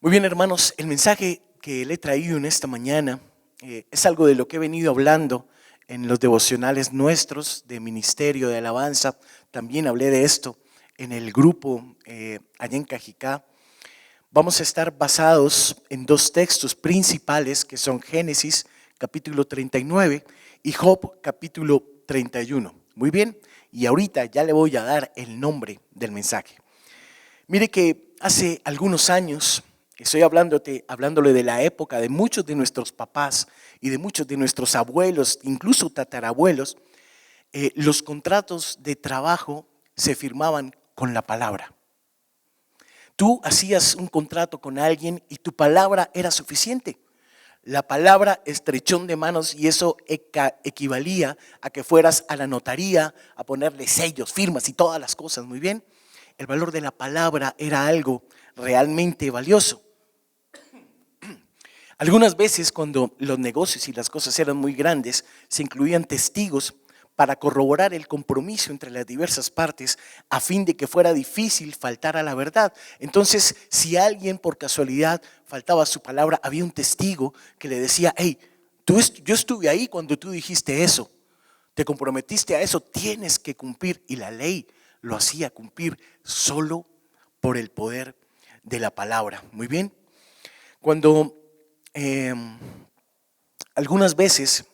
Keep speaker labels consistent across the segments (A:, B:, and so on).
A: Muy bien, hermanos, el mensaje que le he traído en esta mañana es algo de lo que he venido hablando en los devocionales nuestros de ministerio, de alabanza. También hablé de esto en el grupo allá en Cajicá. Vamos a estar basados en dos textos principales que son Génesis capítulo 39 y Job capítulo 31. Muy bien, y ahorita ya le voy a dar el nombre del mensaje. Mire que hace algunos años, estoy hablándole de la época de muchos de nuestros papás y de muchos de nuestros abuelos, incluso tatarabuelos, los contratos de trabajo se firmaban con la palabra. Tú hacías un contrato con alguien y tu palabra era suficiente. La palabra estrechón de manos, y eso equivalía a que fueras a la notaría a ponerle sellos, firmas y todas las cosas, muy bien. El valor de la palabra era algo realmente valioso. Algunas veces cuando los negocios y las cosas eran muy grandes, se incluían testigos para corroborar el compromiso entre las diversas partes a fin de que fuera difícil faltar a la verdad. Entonces, si alguien por casualidad faltaba a su palabra, había un testigo que le decía: hey, yo estuve ahí cuando tú dijiste eso, te comprometiste a eso, tienes que cumplir. Y la ley lo hacía cumplir solo por el poder de la palabra. Muy bien, cuando algunas veces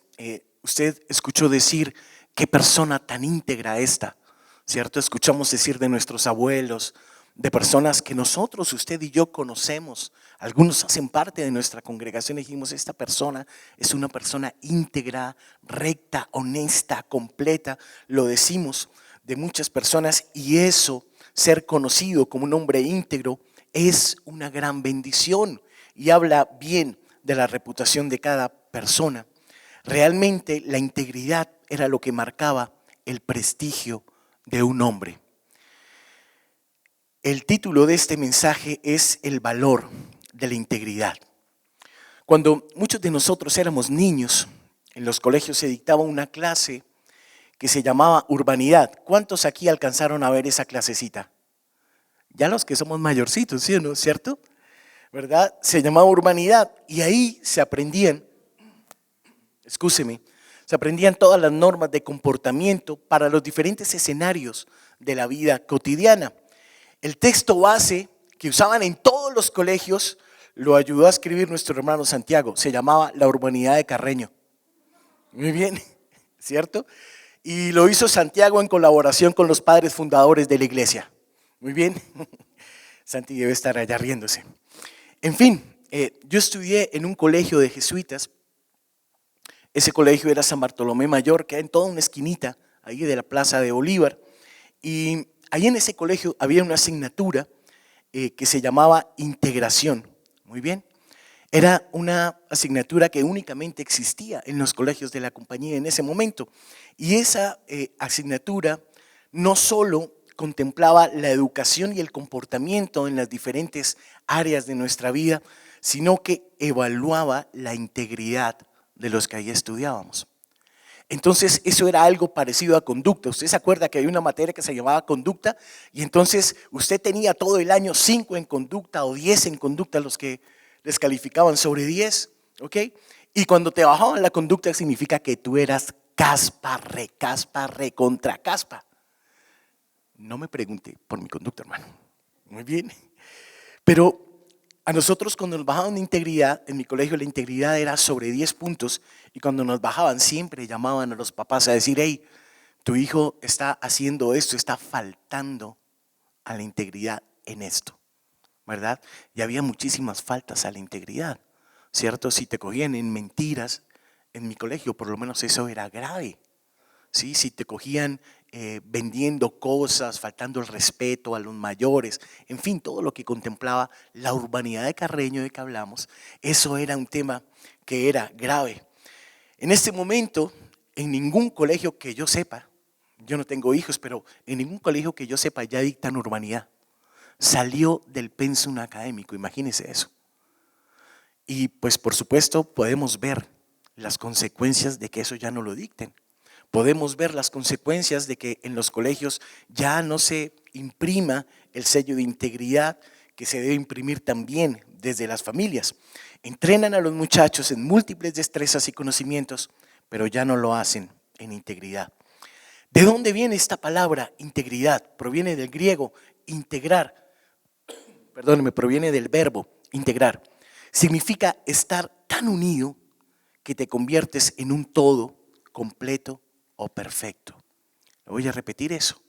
A: usted escuchó decir: qué persona tan íntegra esta, ¿cierto? Escuchamos decir de nuestros abuelos, de personas que nosotros, usted y yo conocemos, algunos hacen parte de nuestra congregación, y dijimos: esta persona es una persona íntegra, recta, honesta, completa. Lo decimos de muchas personas, y eso, ser conocido como un hombre íntegro, es una gran bendición y habla bien de la reputación de cada persona. Realmente la integridad era lo que marcaba el prestigio de un hombre. El título de este mensaje es el valor de la integridad. Cuando muchos de nosotros éramos niños, en los colegios se dictaba una clase que se llamaba urbanidad. ¿Cuántos aquí alcanzaron a ver esa clasecita? Ya los que somos mayorcitos, ¿sí o no? ¿Cierto? ¿Verdad? Se llamaba urbanidad, y ahí se aprendían todas las normas de comportamiento para los diferentes escenarios de la vida cotidiana. El texto base que usaban en todos los colegios lo ayudó a escribir nuestro hermano Santiago. Se llamaba La Urbanidad de Carreño. Muy bien, ¿cierto? Y lo hizo Santiago en colaboración con los padres fundadores de la iglesia. Muy bien, Santi debe estar allá riéndose. En fin, yo estudié en un colegio de jesuitas. Ese colegio era San Bartolomé Mayor, que era en toda una esquinita ahí de la Plaza de Bolívar. Y ahí en ese colegio había una asignatura que se llamaba integración. Muy bien. Era una asignatura que únicamente existía en los colegios de la compañía en ese momento. Y esa asignatura no solo contemplaba la educación y el comportamiento en las diferentes áreas de nuestra vida, sino que evaluaba la integridad de los que ahí estudiábamos. Entonces eso era algo parecido a conducta. Usted se acuerda que había una materia que se llamaba conducta, y entonces usted tenía todo el año 5 en conducta o 10 en conducta, los que les calificaban sobre 10, ¿ok? Y cuando te bajaban la conducta significa que tú eras caspa, contra caspa. No me pregunte por mi conducta, hermano. Muy bien. Pero a nosotros, cuando nos bajaban de integridad, en mi colegio la integridad era sobre 10 puntos, y cuando nos bajaban siempre llamaban a los papás a decir: hey, tu hijo está haciendo esto, está faltando a la integridad en esto, ¿verdad? Y había muchísimas faltas a la integridad, ¿cierto? Si te cogían en mentiras, en mi colegio por lo menos eso era grave, ¿sí? Si te cogían vendiendo cosas, faltando el respeto a los mayores, en fin, todo lo que contemplaba la urbanidad de Carreño de que hablamos, eso era un tema que era grave. En este momento, en ningún colegio que yo sepa, yo no tengo hijos, pero en ningún colegio que yo sepa ya dictan urbanidad. Salió del pensum académico, imagínense eso. Y pues por supuesto podemos ver las consecuencias de que eso ya no lo dicten. Podemos ver las consecuencias de que en los colegios ya no se imprima el sello de integridad que se debe imprimir también desde las familias. Entrenan a los muchachos en múltiples destrezas y conocimientos, pero ya no lo hacen en integridad. ¿De dónde viene esta palabra integridad? Proviene del griego integrar, proviene del verbo integrar. Significa estar tan unido que te conviertes en un todo completo o perfecto. Voy a repetir eso.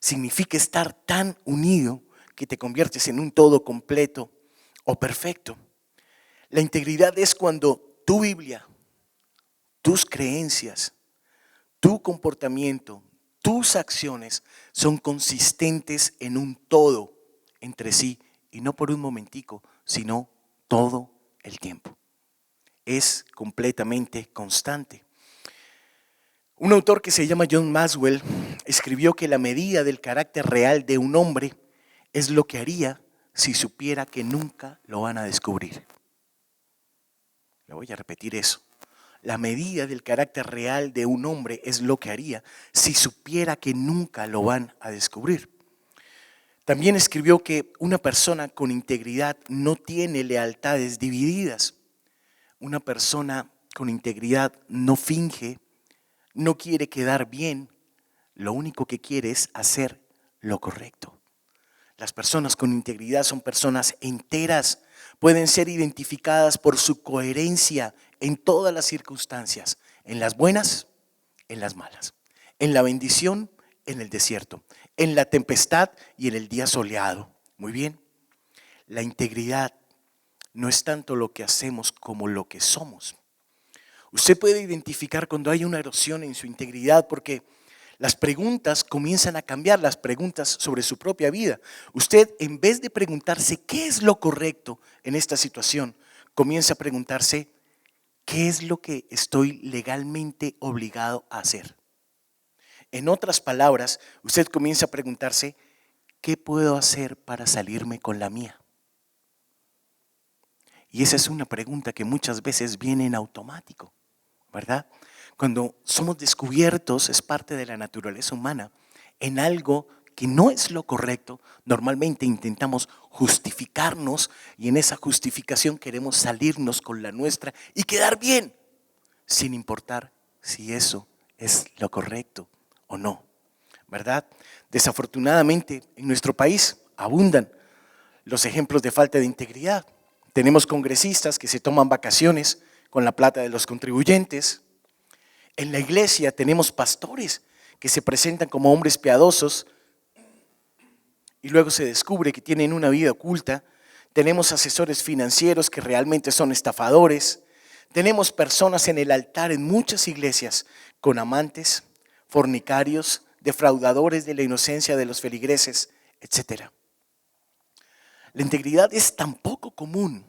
A: Significa estar tan unido que te conviertes en un todo completo o perfecto. La integridad es cuando tu Biblia, tus creencias, tu comportamiento, tus acciones son consistentes en un todo entre sí y no por un momentico, sino todo el tiempo. Es completamente constante. Un autor que se llama John Maxwell escribió que la medida del carácter real de un hombre es lo que haría si supiera que nunca lo van a descubrir. Le voy a repetir eso. La medida del carácter real de un hombre es lo que haría si supiera que nunca lo van a descubrir. También escribió que una persona con integridad no tiene lealtades divididas. Una persona con integridad no finge, no quiere quedar bien, lo único que quiere es hacer lo correcto. Las personas con integridad son personas enteras, pueden ser identificadas por su coherencia en todas las circunstancias, en las buenas, en las malas, en la bendición, en el desierto, en la tempestad y en el día soleado. Muy bien, la integridad no es tanto lo que hacemos como lo que somos. Usted puede identificar cuando hay una erosión en su integridad porque las preguntas comienzan a cambiar, las preguntas sobre su propia vida. Usted, en vez de preguntarse qué es lo correcto en esta situación, comienza a preguntarse qué es lo que estoy legalmente obligado a hacer. En otras palabras, usted comienza a preguntarse ¿qué puedo hacer para salirme con la mía? Y esa es una pregunta que muchas veces viene en automático, ¿verdad? Cuando somos descubiertos, es parte de la naturaleza humana, en algo que no es lo correcto, normalmente intentamos justificarnos y en esa justificación queremos salirnos con la nuestra y quedar bien, sin importar si eso es lo correcto o no, ¿verdad? Desafortunadamente en nuestro país abundan los ejemplos de falta de integridad. Tenemos congresistas que se toman vacaciones con la plata de los contribuyentes. En la iglesia tenemos pastores que se presentan como hombres piadosos y luego se descubre que tienen una vida oculta. Tenemos asesores financieros que realmente son estafadores. Tenemos personas en el altar en muchas iglesias con amantes, fornicarios, defraudadores de la inocencia de los feligreses, etc. La integridad es tan poco común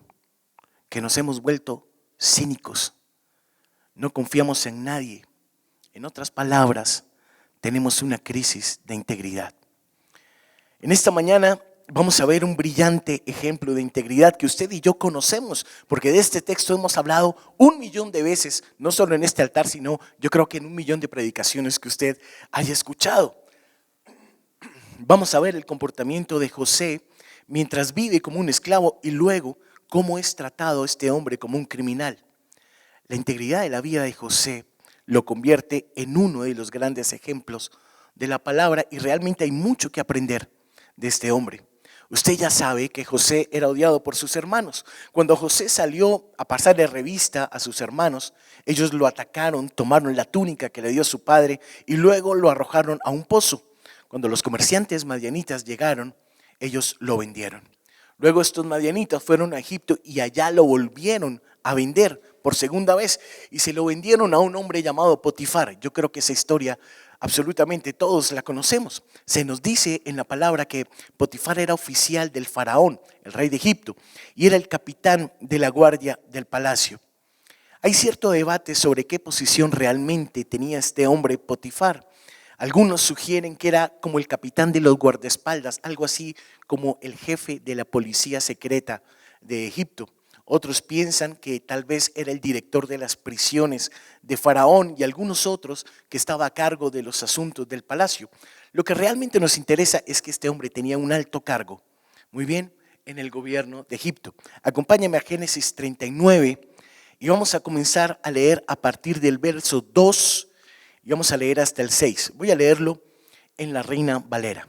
A: que nos hemos vuelto cínicos. No confiamos en nadie. En otras palabras, tenemos una crisis de integridad. En esta mañana vamos a ver un brillante ejemplo de integridad que usted y yo conocemos, porque de este texto hemos hablado 1.000.000 de veces, no solo en este altar, sino yo creo que en 1.000.000 de predicaciones que usted haya escuchado. Vamos a ver el comportamiento de José mientras vive como un esclavo y luego cómo es tratado este hombre como un criminal. La integridad de la vida de José lo convierte en uno de los grandes ejemplos de la palabra y realmente hay mucho que aprender de este hombre. Usted ya sabe que José era odiado por sus hermanos. Cuando José salió a pasarle revista a sus hermanos, ellos lo atacaron, tomaron la túnica que le dio su padre y luego lo arrojaron a un pozo. Cuando los comerciantes madianitas llegaron, ellos lo vendieron. Luego estos madianitas fueron a Egipto y allá lo volvieron a vender por segunda vez y se lo vendieron a un hombre llamado Potifar. Yo creo que esa historia absolutamente todos la conocemos. Se nos dice en la palabra que Potifar era oficial del faraón, el rey de Egipto, y era el capitán de la guardia del palacio. Hay cierto debate sobre qué posición realmente tenía este hombre Potifar. Algunos sugieren que era como el capitán de los guardaespaldas, algo así como el jefe de la policía secreta de Egipto. Otros piensan que tal vez era el director de las prisiones de Faraón y algunos otros que estaba a cargo de los asuntos del palacio. Lo que realmente nos interesa es que este hombre tenía un alto cargo. Muy bien, en el gobierno de Egipto. Acompáñame a Génesis 39 y vamos a comenzar a leer a partir del verso 2 y vamos a leer hasta el 6. Voy a leerlo en la Reina Valera.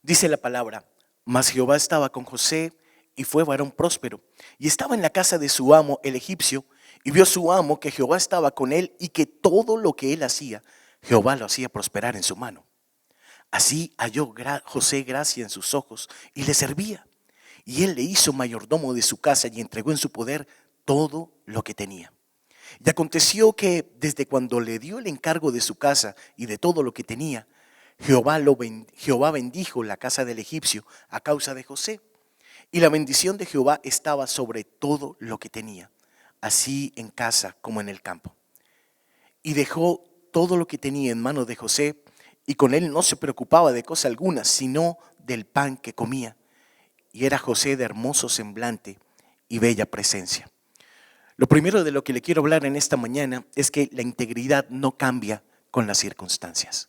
A: Dice la palabra: mas Jehová estaba con José y fue varón próspero, y estaba en la casa de su amo el egipcio, y vio su amo que Jehová estaba con él y que todo lo que él hacía, Jehová lo hacía prosperar en su mano. Así halló José gracia en sus ojos y le servía. Y él le hizo mayordomo de su casa y entregó en su poder todo lo que tenía. Y aconteció que desde cuando le dio el encargo de su casa y de todo lo que tenía, Jehová bendijo la casa del egipcio a causa de José. Y la bendición de Jehová estaba sobre todo lo que tenía, así en casa como en el campo. Y dejó todo lo que tenía en manos de José, y con él no se preocupaba de cosa alguna, sino del pan que comía. Y era José de hermoso semblante y bella presencia. Lo primero de lo que le quiero hablar en esta mañana es que la integridad no cambia con las circunstancias.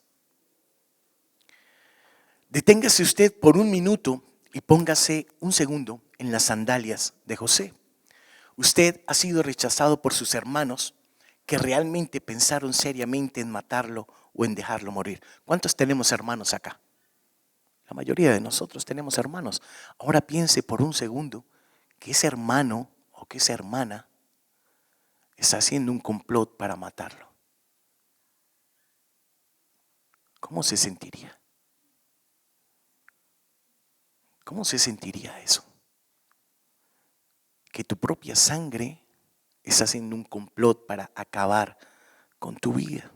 A: Deténgase usted por un minuto y póngase un segundo en las sandalias de José. Usted ha sido rechazado por sus hermanos que realmente pensaron seriamente en matarlo o en dejarlo morir. ¿Cuántos tenemos hermanos acá? La mayoría de nosotros tenemos hermanos. Ahora piense por un segundo que ese hermano o que esa hermana está haciendo un complot para matarlo. ¿Cómo se sentiría? ¿Cómo se sentiría eso? Que tu propia sangre está haciendo un complot para acabar con tu vida.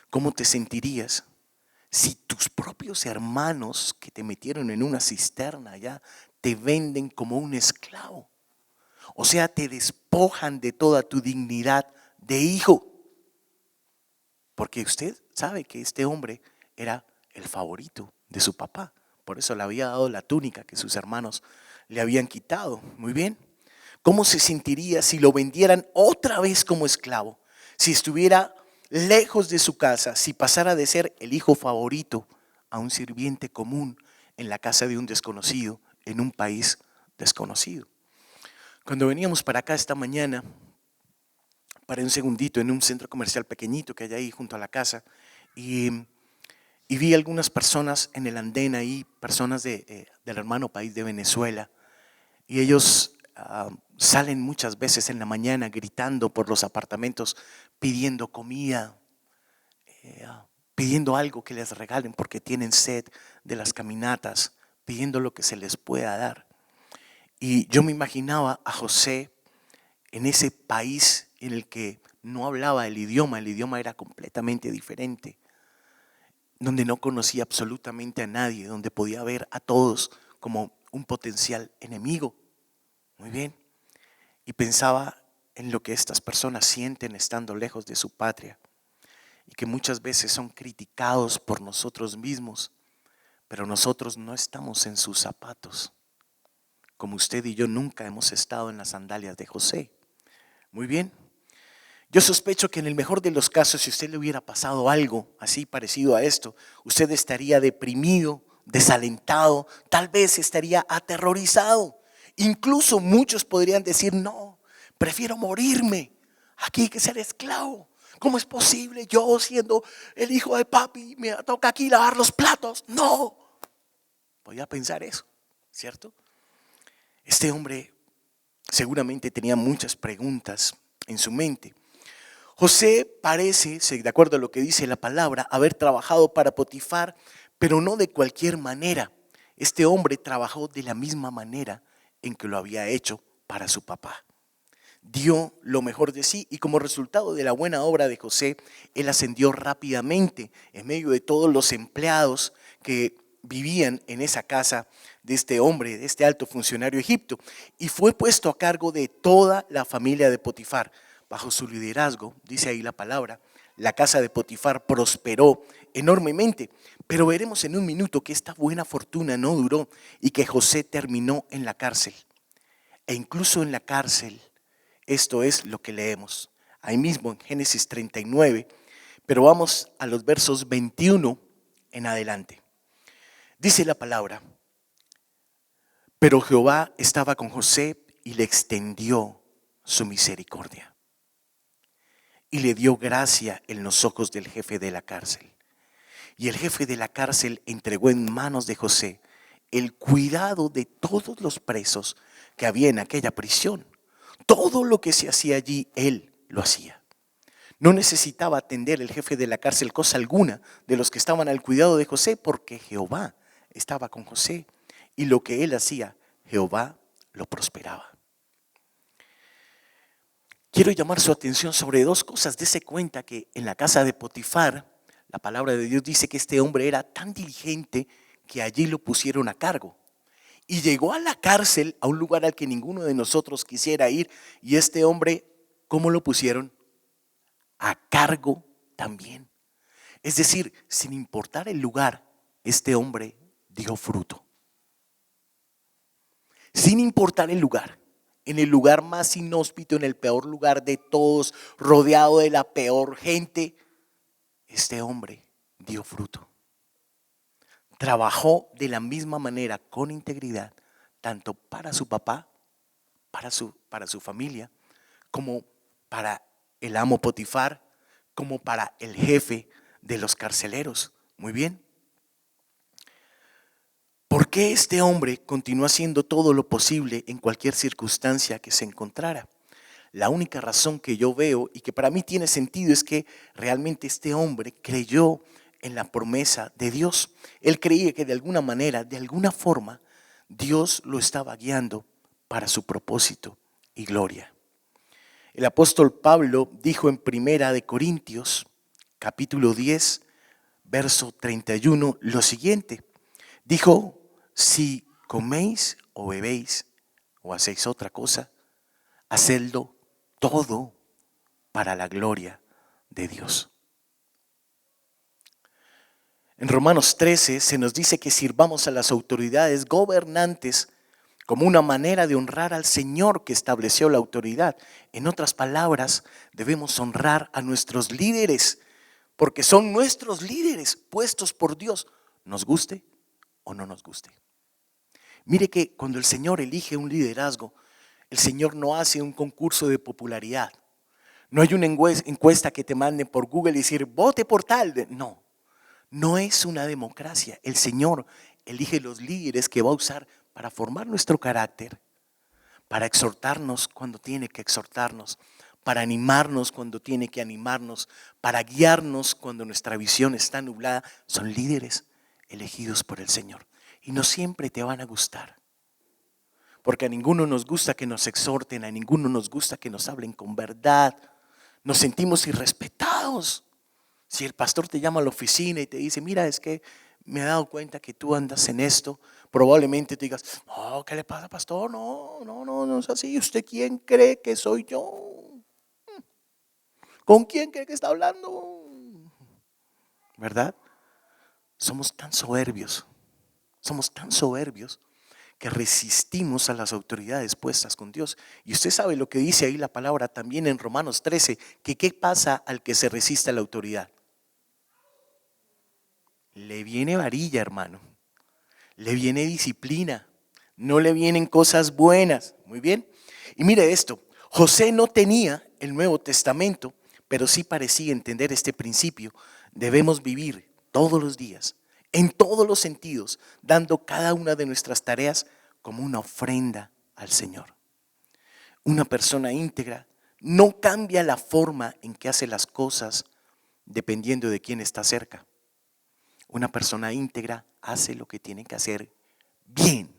A: ¿Cómo te sentirías si tus propios hermanos que te metieron en una cisterna ya te venden como un esclavo? O sea, te despojan de toda tu dignidad de hijo. Porque usted sabe que este hombre era el favorito de su papá. Por eso le había dado la túnica que sus hermanos le habían quitado. Muy bien. ¿Cómo se sentiría si lo vendieran otra vez como esclavo? Si estuviera lejos de su casa, si pasara de ser el hijo favorito a un sirviente común en la casa de un desconocido, en un país desconocido. Cuando veníamos para acá esta mañana, paré un segundito en un centro comercial pequeñito que hay ahí junto a la casa y vi algunas personas en el andén ahí, personas del hermano país de Venezuela, y ellos salen muchas veces en la mañana gritando por los apartamentos, pidiendo comida, pidiendo algo que les regalen porque tienen sed de las caminatas, pidiendo lo que se les pueda dar. Y yo me imaginaba a José en ese país en el que no hablaba el idioma era completamente diferente, donde no conocía absolutamente a nadie, donde podía ver a todos como un potencial enemigo. Muy bien. Y pensaba en lo que estas personas sienten estando lejos de su patria y que muchas veces son criticados por nosotros mismos, pero nosotros no estamos en sus zapatos, como usted y yo nunca hemos estado en las sandalias de José. Muy bien. Yo sospecho que en el mejor de los casos, si a usted le hubiera pasado algo así parecido a esto, usted estaría deprimido, desalentado, tal vez estaría aterrorizado. Incluso muchos podrían decir: no, prefiero morirme aquí que ser esclavo. ¿Cómo es posible yo siendo el hijo de papi me toca aquí lavar los platos? No, voy a pensar eso, ¿cierto? Este hombre seguramente tenía muchas preguntas en su mente. José parece, de acuerdo a lo que dice la palabra, haber trabajado para Potifar, pero no de cualquier manera. Este hombre trabajó de la misma manera en que lo había hecho para su papá. Dio lo mejor de sí y como resultado de la buena obra de José, él ascendió rápidamente en medio de todos los empleados que vivían en esa casa de este hombre, de este alto funcionario egipcio, y fue puesto a cargo de toda la familia de Potifar. Bajo su liderazgo, dice ahí la palabra, la casa de Potifar prosperó enormemente. Pero veremos en un minuto que esta buena fortuna no duró y que José terminó en la cárcel. E incluso en la cárcel, esto es lo que leemos ahí mismo en Génesis 39, pero vamos a los versos 21 en adelante. Dice la palabra: Pero Jehová estaba con José y le extendió su misericordia y le dio gracia en los ojos del jefe de la cárcel. Y el jefe de la cárcel entregó en manos de José el cuidado de todos los presos que había en aquella prisión. Todo lo que se hacía allí, él lo hacía. No necesitaba atender el jefe de la cárcel cosa alguna de los que estaban al cuidado de José, porque Jehová estaba con José y lo que él hacía, Jehová lo prosperaba. Quiero llamar su atención sobre dos cosas. Dese cuenta que en la casa de Potifar, la palabra de Dios dice que este hombre era tan diligente que allí lo pusieron a cargo. Y llegó a la cárcel, a un lugar al que ninguno de nosotros quisiera ir. Y este hombre, ¿cómo lo pusieron? A cargo también. Es decir, sin importar el lugar, este hombre dio fruto. Sin importar el lugar, en el lugar más inhóspito, en el peor lugar de todos, rodeado de la peor gente, este hombre dio fruto. Trabajó de la misma manera, con integridad, tanto para su papá, para su familia, como para el amo Potifar, como para el jefe de los carceleros. Muy bien. ¿Por qué este hombre continuó haciendo todo lo posible en cualquier circunstancia que se encontrara? La única razón que yo veo y que para mí tiene sentido es que realmente este hombre creyó en la promesa de Dios. Él creía que de alguna manera, de alguna forma, Dios lo estaba guiando para su propósito y gloria. El apóstol Pablo dijo en Primera de Corintios, capítulo 10, verso 31, lo siguiente. Dijo: si coméis o bebéis o hacéis otra cosa, hacedlo todo para la gloria de Dios. En Romanos 13 se nos dice que sirvamos a las autoridades gobernantes como una manera de honrar al Señor que estableció la autoridad. En otras palabras, debemos honrar a nuestros líderes, porque son nuestros líderes puestos por Dios, nos guste o no nos guste. Mire que cuando el Señor elige un liderazgo, el Señor no hace un concurso de popularidad. No hay una encuesta que te manden por Google y decir, vote por tal. No, no es una democracia. El Señor elige los líderes que va a usar para formar nuestro carácter, para exhortarnos cuando tiene que exhortarnos, para animarnos cuando tiene que animarnos, para guiarnos cuando nuestra visión está nublada. Son líderes elegidos por el Señor y no siempre te van a gustar. Porque a ninguno nos gusta que nos exhorten, a ninguno nos gusta que nos hablen con verdad. Nos sentimos irrespetados. Si el pastor te llama a la oficina y te dice, mira, es que me he dado cuenta que tú andas en esto, probablemente te digas, no, ¿qué le pasa, pastor? No es así. ¿Usted quién cree que soy yo? ¿Con quién cree que está hablando? ¿Verdad? Somos tan soberbios que resistimos a las autoridades puestas con Dios. Y usted sabe lo que dice ahí la palabra también en Romanos 13, que ¿qué pasa al que se resiste a la autoridad? Le viene varilla, hermano. Le viene disciplina. No le vienen cosas buenas. Muy bien. Y mire esto, José no tenía el Nuevo Testamento, pero sí parecía entender este principio. Debemos vivir todos los días, en todos los sentidos, dando cada una de nuestras tareas como una ofrenda al Señor. Una persona íntegra no cambia la forma en que hace las cosas dependiendo de quién está cerca. Una persona íntegra hace lo que tiene que hacer bien,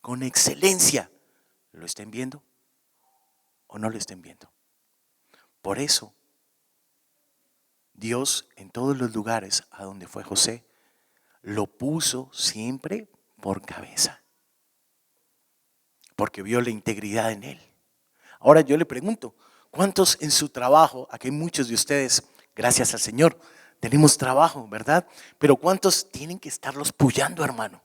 A: con excelencia. ¿Lo estén viendo o no lo estén viendo? Por eso, Dios en todos los lugares a donde fue José, lo puso siempre por cabeza, porque vio la integridad en él. Ahora yo le pregunto, ¿cuántos en su trabajo, aquí hay muchos de ustedes, gracias al Señor, tenemos trabajo, ¿verdad? Pero ¿cuántos tienen que estarlos puyando, hermano?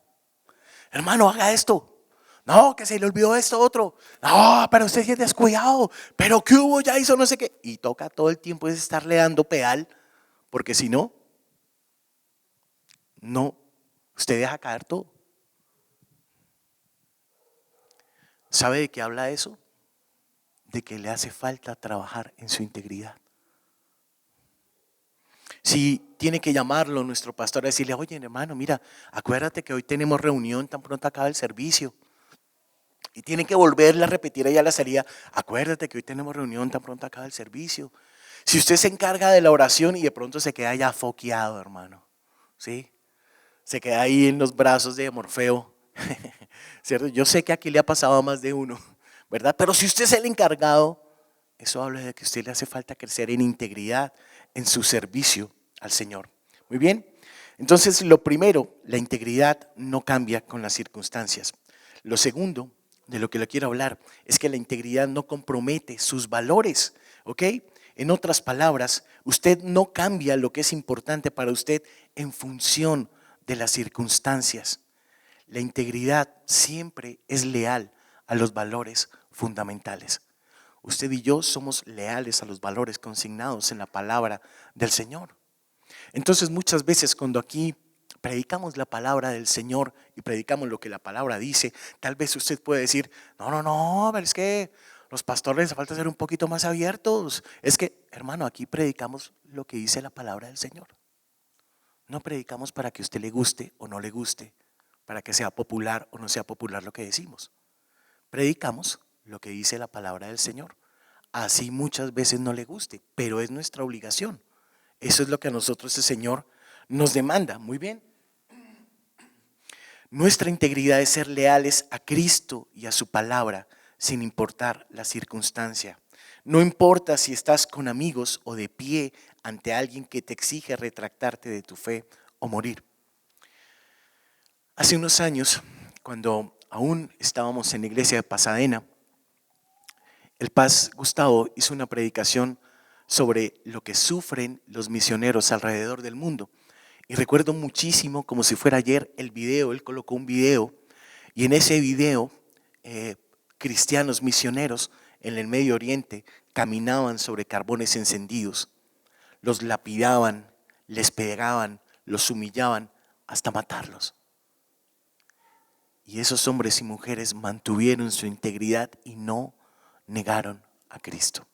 A: Hermano, haga esto. No, que se le olvidó esto otro. No, pero usted sí es descuidado. Pero ¿qué hubo? Ya hizo no sé qué. Y toca todo el tiempo es estarle dando pedal, porque si no, usted deja caer todo. ¿Sabe de qué habla eso? De que le hace falta trabajar en su integridad. Si tiene que llamarlo nuestro pastor a decirle, oye hermano, mira, acuérdate que hoy tenemos reunión tan pronto acaba el servicio. Y tiene que volverle a repetir allá a la salida, acuérdate que hoy tenemos reunión tan pronto acaba el servicio. Si usted se encarga de la oración y de pronto se queda ya foqueado, hermano, ¿sí? Se queda ahí en los brazos de Morfeo, ¿cierto? Yo sé que aquí le ha pasado a más de uno, ¿verdad? Pero si usted es el encargado, eso habla de que a usted le hace falta crecer en integridad en su servicio al Señor. Muy bien. Entonces, lo primero, la integridad no cambia con las circunstancias. Lo segundo, de lo que le quiero hablar, es que la integridad no compromete sus valores, ¿ok? En otras palabras, usted no cambia lo que es importante para usted en función de las circunstancias. La integridad siempre es leal a los valores fundamentales. Usted y yo somos leales a los valores consignados en la palabra del Señor. Entonces muchas veces cuando aquí predicamos la palabra del Señor y predicamos lo que la palabra dice, tal vez usted puede decir, no, pero es que los pastores les falta ser un poquito más abiertos. Es que, hermano, aquí predicamos lo que dice la palabra del Señor. No predicamos para que a usted le guste o no le guste, para que sea popular o no sea popular lo que decimos. Predicamos lo que dice la palabra del Señor. Así muchas veces no le guste, pero es nuestra obligación. Eso es lo que a nosotros el Señor nos demanda. Muy bien. Nuestra integridad es ser leales a Cristo y a su palabra, sin importar la circunstancia. No importa si estás con amigos o de pie ante alguien que te exige retractarte de tu fe o morir. Hace unos años, cuando aún estábamos en la iglesia de Pasadena, el Paz Gustavo hizo una predicación sobre lo que sufren los misioneros alrededor del mundo. Y recuerdo muchísimo, como si fuera ayer, el video. Él colocó un video y en ese video cristianos misioneros en el Medio Oriente caminaban sobre carbones encendidos, los lapidaban, les pegaban, los humillaban hasta matarlos. Y esos hombres y mujeres mantuvieron su integridad y no negaron a Cristo.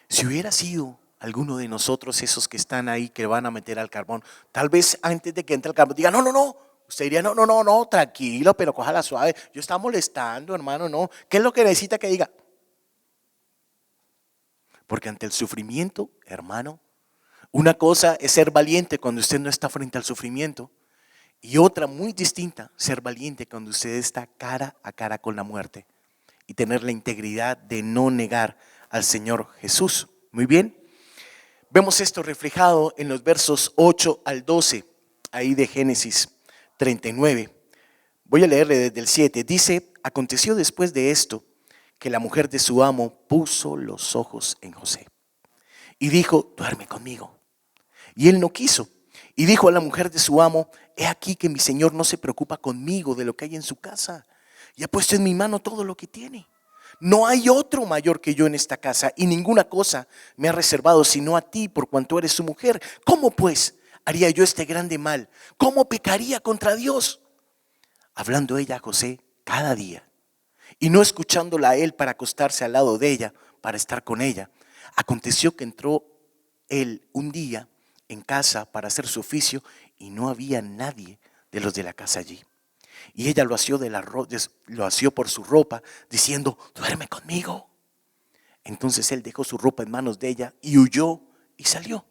A: Si hubiera sido alguno de nosotros esos que están ahí que van a meter al carbón, tal vez antes de que entre el carbón diga, no, usted diría, no, tranquilo, pero cójala suave, yo estaba molestando, hermano, no, ¿qué es lo que necesita que diga? Porque ante el sufrimiento, hermano, una cosa es ser valiente cuando usted no está frente al sufrimiento y otra muy distinta, ser valiente cuando usted está cara a cara con la muerte y tener la integridad de no negar al Señor Jesús. Muy bien. Vemos esto reflejado en los versos 8 al 12, ahí de Génesis 39. Voy a leerle desde el 7. Dice, aconteció después de esto que la mujer de su amo puso los ojos en José y dijo, duerme conmigo. Y él no quiso. Y dijo a la mujer de su amo, he aquí que mi señor no se preocupa conmigo de lo que hay en su casa y ha puesto en mi mano todo lo que tiene. No hay otro mayor que yo en esta casa y ninguna cosa me ha reservado sino a ti por cuanto eres su mujer. ¿Cómo pues haría yo este grande mal? ¿Cómo pecaría contra Dios? Hablando ella a José cada día y no escuchándola a él para acostarse al lado de ella, para estar con ella. Aconteció que entró él un día en casa para hacer su oficio y no había nadie de los de la casa allí. Y ella lo asió por su ropa, diciendo, duerme conmigo. Entonces él dejó su ropa en manos de ella y huyó y salió.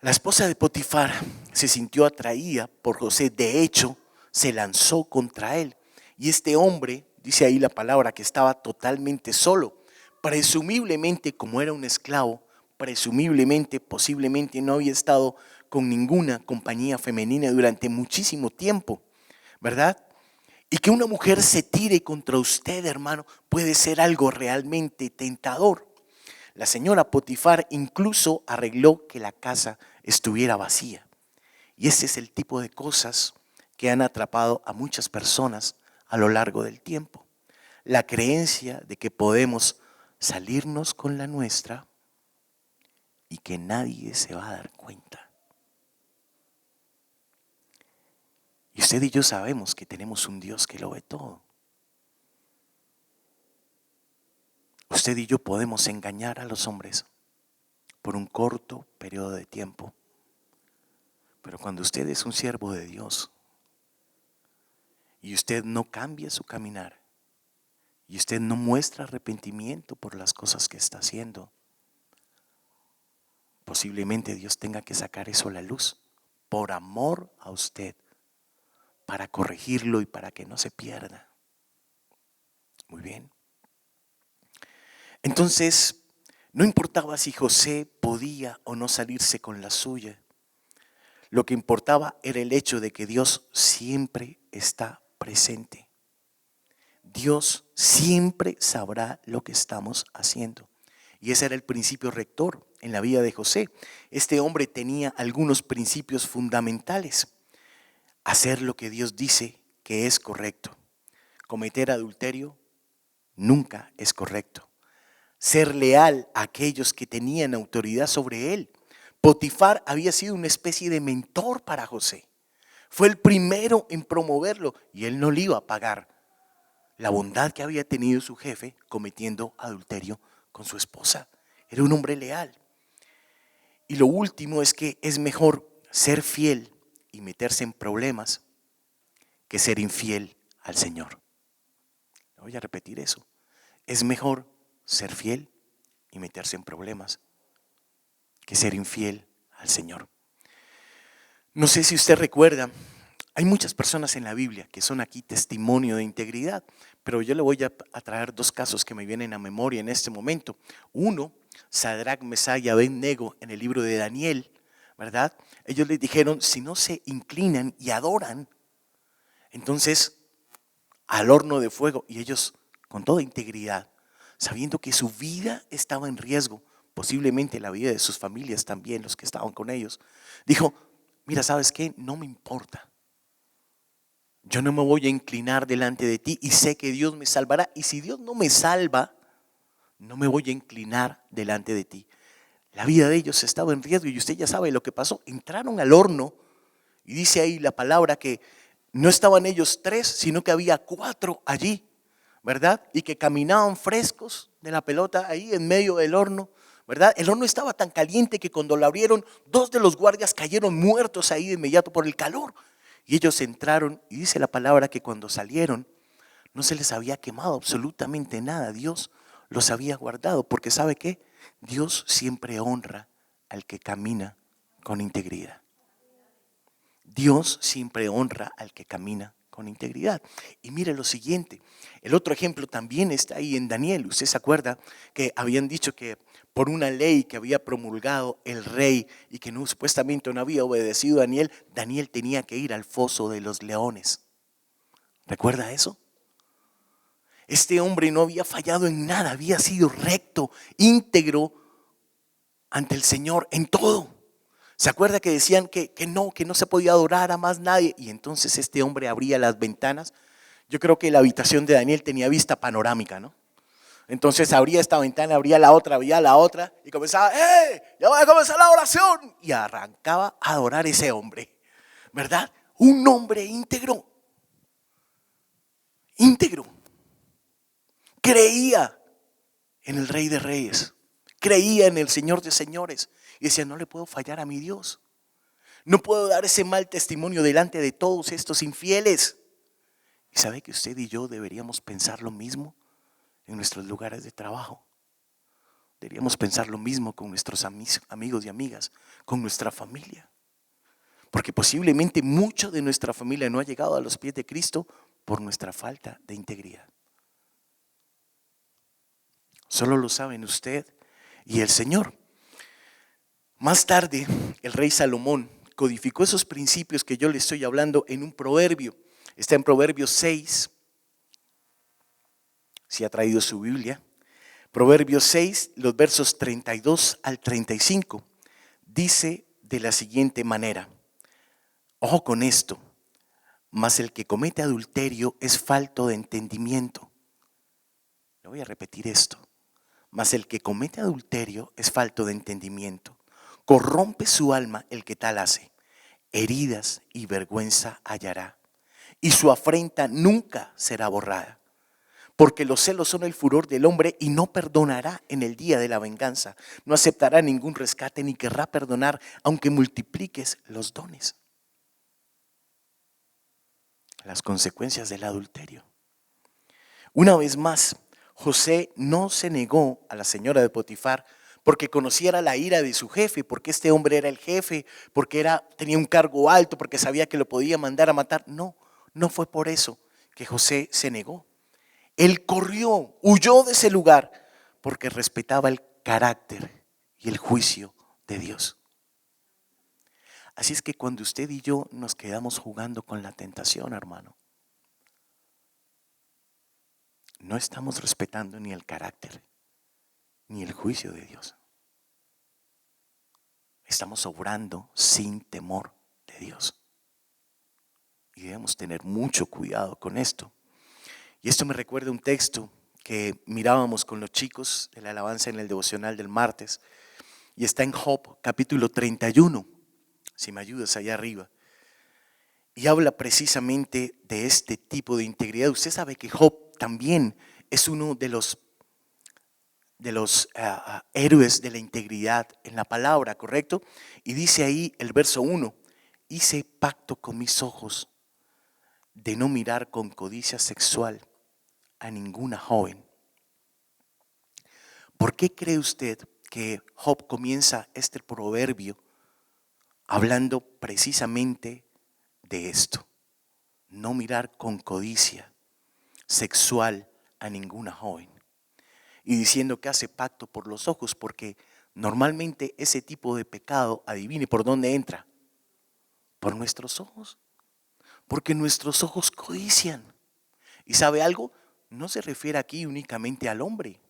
A: La esposa de Potifar se sintió atraída por José. De hecho, se lanzó contra él. Y este hombre, dice ahí la palabra, que estaba totalmente solo. Presumiblemente, como era un esclavo, presumiblemente, posiblemente no había estado con ninguna compañía femenina durante muchísimo tiempo, ¿verdad? Y que una mujer se tire contra usted, hermano, puede ser algo realmente tentador. La señora Potifar incluso arregló que la casa estuviera vacía. Y ese es el tipo de cosas que han atrapado a muchas personas a lo largo del tiempo. La creencia de que podemos salirnos con la nuestra y que nadie se va a dar cuenta. Y usted y yo sabemos que tenemos un Dios que lo ve todo. Usted y yo podemos engañar a los hombres por un corto periodo de tiempo. Pero cuando usted es un siervo de Dios y usted no cambia su caminar y usted no muestra arrepentimiento por las cosas que está haciendo, posiblemente Dios tenga que sacar eso a la luz por amor a usted, para corregirlo y para que no se pierda. Muy bien. Entonces, no importaba si José podía o no salirse con la suya. Lo que importaba era el hecho de que Dios siempre está presente. Dios siempre sabrá lo que estamos haciendo. Y ese era el principio rector en la vida de José. Este hombre tenía algunos principios fundamentales. Hacer lo que Dios dice que es correcto. Cometer adulterio nunca es correcto. Ser leal a aquellos que tenían autoridad sobre él. Potifar había sido una especie de mentor para José. Fue el primero en promoverlo y él no le iba a pagar la bondad que había tenido su jefe cometiendo adulterio con su esposa. Era un hombre leal. Y lo último es que es mejor ser fiel y meterse en problemas que ser infiel al Señor. Voy a repetir eso. Es mejor ser fiel y meterse en problemas que ser infiel al Señor. No sé si usted recuerda, hay muchas personas en la Biblia que son aquí testimonio de integridad, pero yo le voy a traer dos casos que me vienen a memoria en este momento. Uno, Sadrac, Mesach y Abed-nego en el libro de Daniel, ¿verdad? Ellos les dijeron, si no se inclinan y adoran, entonces al horno de fuego, y ellos con toda integridad, sabiendo que su vida estaba en riesgo, posiblemente la vida de sus familias también, los que estaban con ellos, dijo, mira, ¿sabes qué? No me importa. Yo no me voy a inclinar delante de ti y sé que Dios me salvará. Y si Dios no me salva, no me voy a inclinar delante de ti. La vida de ellos estaba en riesgo y usted ya sabe lo que pasó. Entraron al horno y dice ahí la palabra que no estaban ellos 3, sino que había 4 allí, ¿verdad? Y que caminaban frescos de la pelota ahí en medio del horno, ¿verdad? El horno estaba tan caliente que cuando lo abrieron, 2 de los guardias cayeron muertos ahí de inmediato por el calor. Y ellos entraron y dice la palabra que cuando salieron no se les había quemado absolutamente nada. Dios los había guardado porque ¿sabe qué? Dios siempre honra al que camina con integridad. Dios siempre honra al que camina con integridad. Y mire lo siguiente, el otro ejemplo también está ahí en Daniel. Usted se acuerda que habían dicho que por una ley que había promulgado el rey y que no, supuestamente no había obedecido Daniel, Daniel tenía que ir al foso de los leones. ¿Recuerda eso? Este hombre no había fallado en nada, había sido recto, íntegro ante el Señor en todo. ¿Se acuerda que decían que no se podía adorar a más nadie? Y entonces este hombre abría las ventanas. Yo creo que la habitación de Daniel tenía vista panorámica, ¿no? Entonces abría esta ventana, abría la otra y comenzaba, ya voy a comenzar la oración. Y arrancaba a adorar a ese hombre, ¿verdad? Un hombre íntegro. Creía en el Rey de Reyes, creía en el Señor de Señores. Y decía, no le puedo fallar a mi Dios. No puedo dar ese mal testimonio delante de todos estos infieles. ¿Y sabe que usted y yo deberíamos pensar lo mismo en nuestros lugares de trabajo? Deberíamos pensar lo mismo con nuestros amigos y amigas, con nuestra familia. Porque posiblemente mucho de nuestra familia no ha llegado a los pies de Cristo por nuestra falta de integridad. Solo lo saben usted y el Señor. Más tarde, el rey Salomón codificó esos principios que yo le estoy hablando en un proverbio. Está en Proverbios 6, si ha traído su Biblia. Proverbios 6, los versos 32 al 35, dice de la siguiente manera. Ojo con esto, mas el que comete adulterio es falto de entendimiento. Le voy a repetir esto. Mas el que comete adulterio es falto de entendimiento. Corrompe su alma el que tal hace. Heridas y vergüenza hallará. Y su afrenta nunca será borrada. porque los celos son el furor del hombre y no perdonará en el día de la venganza. No aceptará ningún rescate ni querrá perdonar, aunque multipliques los dones. Las consecuencias del adulterio. Una vez más, José no se negó a la señora de Potifar porque conociera la ira de su jefe, porque este hombre era el jefe, porque tenía un cargo alto, porque sabía que lo podía mandar a matar. No, no fue por eso que José se negó. Él corrió, huyó de ese lugar porque respetaba el carácter y el juicio de Dios. Así es que cuando usted y yo nos quedamos jugando con la tentación, hermano, no estamos respetando ni el carácter ni el juicio de Dios. Estamos obrando sin temor de Dios. Y debemos tener mucho cuidado con esto. Y esto me recuerda un texto que mirábamos con los chicos de la alabanza en el devocional del martes. Y está en Job capítulo 31, si me ayudas allá arriba. Y habla precisamente de este tipo de integridad. Usted sabe que Job también es uno de los héroes de la integridad en la palabra, ¿correcto? Y dice ahí el verso 1, hice pacto con mis ojos de no mirar con codicia sexual a ninguna joven. ¿Por qué cree usted que Job comienza este proverbio hablando precisamente de esto? No mirar con codicia sexual a ninguna joven. Y diciendo que hace pacto por los ojos, porque normalmente ese tipo de pecado, adivine por dónde entra. Por nuestros ojos. Porque nuestros ojos codician. ¿Y sabe algo? No se refiere aquí únicamente al hombre.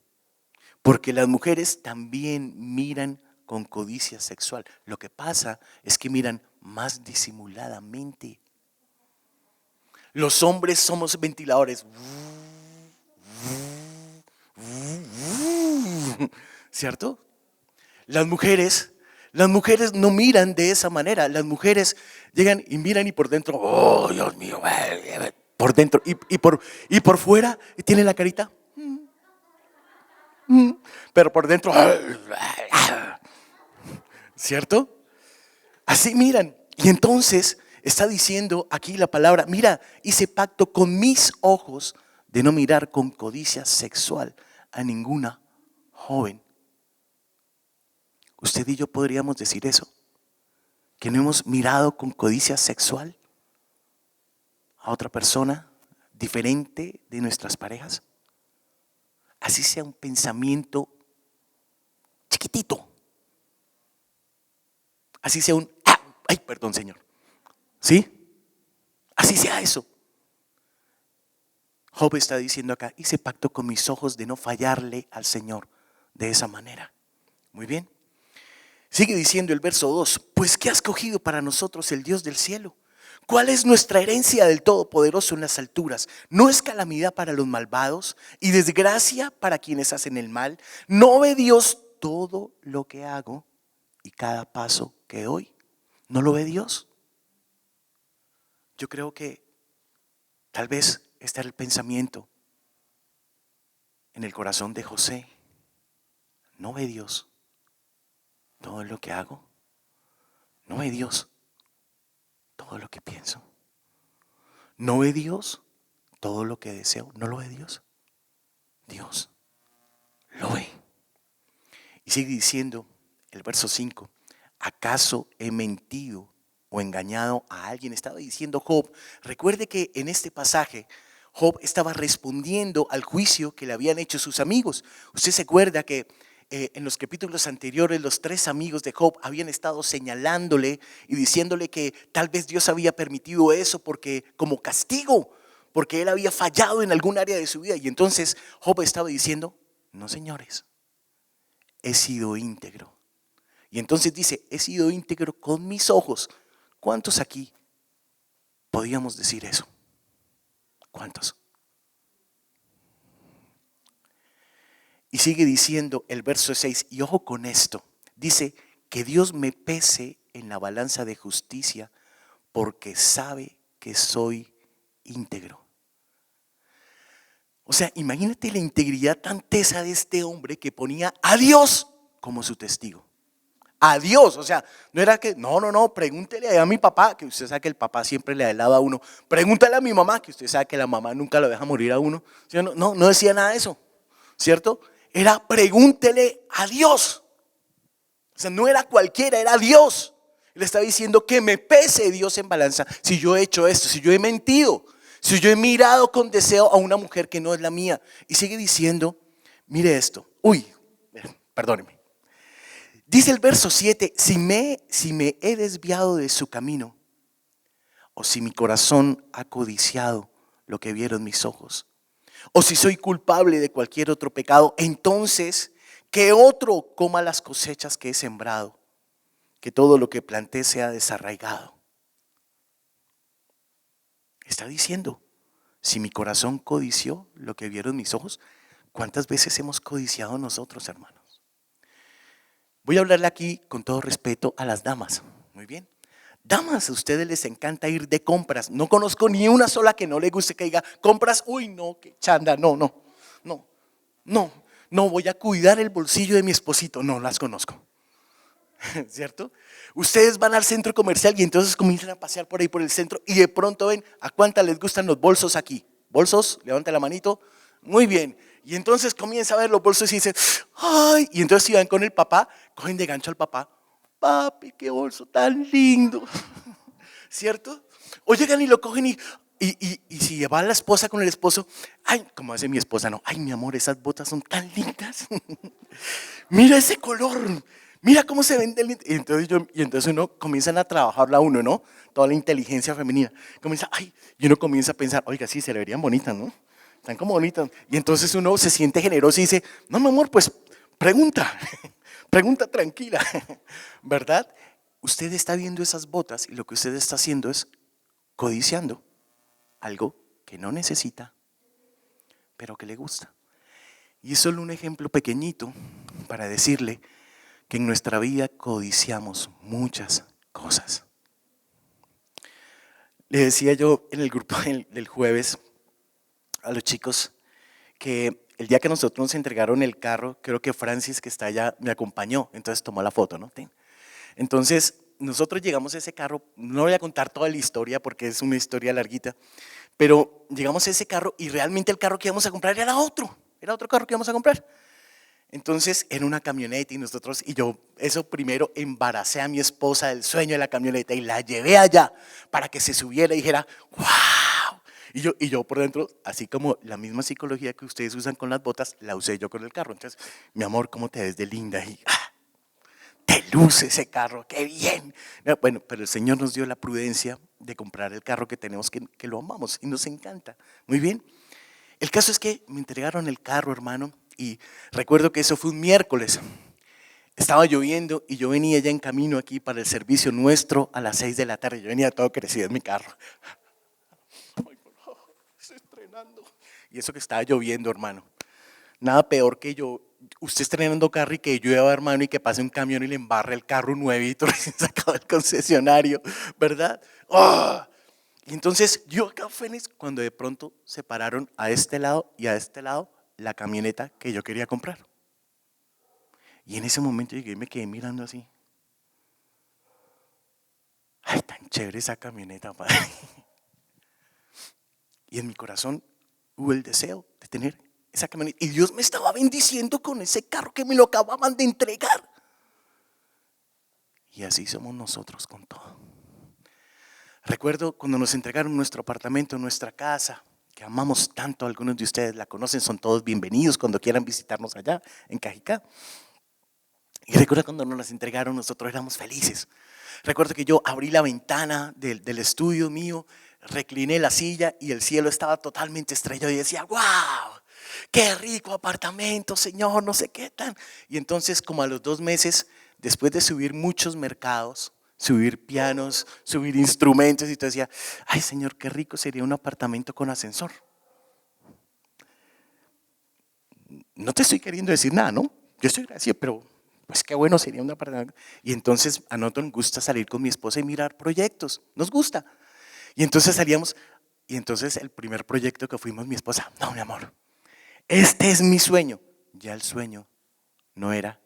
A: Porque las mujeres también miran con codicia sexual. Lo que pasa es que miran más disimuladamente. Los hombres somos ventiladores. ¿Cierto? Las mujeres no miran de esa manera. Las mujeres llegan y miran y por dentro, oh Dios mío, por dentro y por fuera tiene la carita, pero por dentro, ¿cierto? Así miran. Y entonces está diciendo aquí la palabra, mira, hice pacto con mis ojos de no mirar con codicia sexual a ninguna joven. Usted y yo podríamos decir eso, que no hemos mirado con codicia sexual a otra persona diferente de nuestras parejas. Así sea un pensamiento chiquitito. Así sea un, ay, perdón, Señor. ¿Sí? Así sea eso. Job está diciendo acá, hice pacto con mis ojos de no fallarle al Señor de esa manera. Muy bien. Sigue diciendo el verso 2, pues ¿qué ha escogido para nosotros el Dios del cielo? ¿Cuál es nuestra herencia del Todopoderoso en las alturas? ¿No es calamidad para los malvados y desgracia para quienes hacen el mal? ¿No ve Dios todo lo que hago y cada paso que doy? ¿No lo ve Dios? Yo creo que tal vez este era el pensamiento en el corazón de José. ¿No ve Dios todo lo que hago? ¿No ve Dios todo lo que pienso? ¿No ve Dios todo lo que deseo? ¿No lo ve Dios? Dios lo ve. Y sigue diciendo el verso 5, ¿acaso he mentido o engañado a alguien? Estaba diciendo Job. Recuerde que en este pasaje Job estaba respondiendo al juicio que le habían hecho sus amigos. Usted se acuerda que en los capítulos anteriores los 3 amigos de Job habían estado señalándole y diciéndole que tal vez Dios había permitido eso porque como castigo, porque él había fallado en algún área de su vida. Y entonces Job estaba diciendo, no señores, he sido íntegro. Y entonces dice, he sido íntegro con mis ojos. ¿Cuántos aquí podíamos decir eso? ¿Cuántos? Y sigue diciendo el verso 6, y ojo con esto, dice que Dios me pese en la balanza de justicia porque sabe que soy íntegro. O sea, imagínate la integridad tan tesa de este hombre que ponía a Dios como su testigo. A Dios, o sea, no era que, no, pregúntele a mi papá, que usted sabe que el papá siempre le da helado a uno. Pregúntale a mi mamá, que usted sabe que la mamá nunca lo deja morir a uno. ¿Sí? No decía nada de eso, ¿cierto? Era pregúntele a Dios. O sea, no era cualquiera, era Dios. Le está diciendo que me pese Dios en balanza si yo he hecho esto, si yo he mentido, si yo he mirado con deseo a una mujer que no es la mía. Y sigue diciendo, mire esto, perdóneme. Dice el verso 7, si me he desviado de su camino, o si mi corazón ha codiciado lo que vieron mis ojos, o si soy culpable de cualquier otro pecado, entonces que otro coma las cosechas que he sembrado, que todo lo que planté sea desarraigado. Está diciendo, si mi corazón codició lo que vieron mis ojos, ¿cuántas veces hemos codiciado nosotros, hermanos? Voy a hablarle aquí con todo respeto a las damas, muy bien. Damas, a ustedes les encanta ir de compras. No conozco ni una sola que no le guste que diga compras, uy no, que chanda, no, voy a cuidar el bolsillo de mi esposito. No las conozco, ¿cierto? Ustedes van al centro comercial y entonces comienzan a pasear por ahí por el centro y de pronto ven a cuántas les gustan los bolsos aquí. ¿Bolsos? Levanta la manito. Muy bien. Y entonces comienza a ver los bolsos y dice, ay, y entonces si van con el papá, cogen de gancho al papá, papi, qué bolso tan lindo, ¿cierto? O llegan y lo cogen y si va la esposa con el esposo, ay, como hace mi esposa, no, ay, mi amor, esas botas son tan lindas, mira ese color, mira cómo se vende y entonces uno comienzan a trabajarla uno, ¿no? Toda la inteligencia femenina, comienza, ay, y uno comienza a pensar, oiga, sí, se le verían bonitas, ¿no? Están como bonitas. Y entonces uno se siente generoso y dice, no, mi amor, pues pregunta tranquila, ¿verdad? Usted está viendo esas botas y lo que usted está haciendo es codiciando algo que no necesita, pero que le gusta. Y es solo un ejemplo pequeñito para decirle que en nuestra vida codiciamos muchas cosas. Le decía yo en el grupo del jueves a los chicos que el día que nosotros nos entregaron el carro, creo que Francis, que está allá, me acompañó, entonces tomó la foto, ¿no? Entonces nosotros llegamos a ese carro, no voy a contar toda la historia porque es una historia larguita, pero llegamos a ese carro y realmente el carro que íbamos a comprar era otro carro que íbamos a comprar. Entonces en una camioneta y yo eso primero embaracé a mi esposa del sueño de la camioneta y la llevé allá para que se subiera y dijera, wow. Y yo por dentro, así como la misma psicología que ustedes usan con las botas, la usé yo con el carro. Entonces, mi amor, ¿cómo te ves de linda? Y te luce ese carro, qué bien. Bueno, pero el Señor nos dio la prudencia de comprar el carro que tenemos, que lo amamos y nos encanta. Muy bien. El caso es que me entregaron el carro, hermano, y recuerdo que eso fue un miércoles. Estaba lloviendo y yo venía ya en camino aquí para el servicio nuestro a las 6 de la tarde. Yo venía todo crecido en mi carro. Estoy estrenando. Y eso que estaba lloviendo, hermano. Nada peor que usted estrenando carro y que llueva, hermano, y que pase un camión y le embarre el carro nuevito recién sacado del concesionario, ¿verdad? ¡Oh! Y entonces yo acá feliz cuando de pronto se pararon a este lado y a este lado la camioneta que yo quería comprar. Y en ese momento llegué y me quedé mirando así. Ay, tan chévere esa camioneta, padre. Y en mi corazón hubo el deseo de tener esa camioneta. Y Dios me estaba bendiciendo con ese carro que me lo acababan de entregar. Y así somos nosotros con todo. Recuerdo cuando nos entregaron nuestro apartamento, nuestra casa, que amamos tanto, algunos de ustedes la conocen, son todos bienvenidos cuando quieran visitarnos allá en Cajicá. Y recuerdo cuando nos las entregaron, nosotros éramos felices. Recuerdo que yo abrí la ventana del estudio mío, recliné la silla y el cielo estaba totalmente estrellado y decía, wow, qué rico apartamento, Señor, no sé qué tan. Y entonces como a los 2 meses, después de subir muchos mercados, subir pianos, subir instrumentos, y todo decía, ay Señor, qué rico sería un apartamento con ascensor. No te estoy queriendo decir nada, ¿no? Yo estoy agradecido, pero pues qué bueno sería un apartamento. Y entonces a nosotros nos gusta salir con mi esposa y mirar proyectos, nos gusta. Y entonces salíamos, y entonces el primer proyecto que fuimos, mi esposa, no mi amor, Este es mi sueño. Ya el sueño no era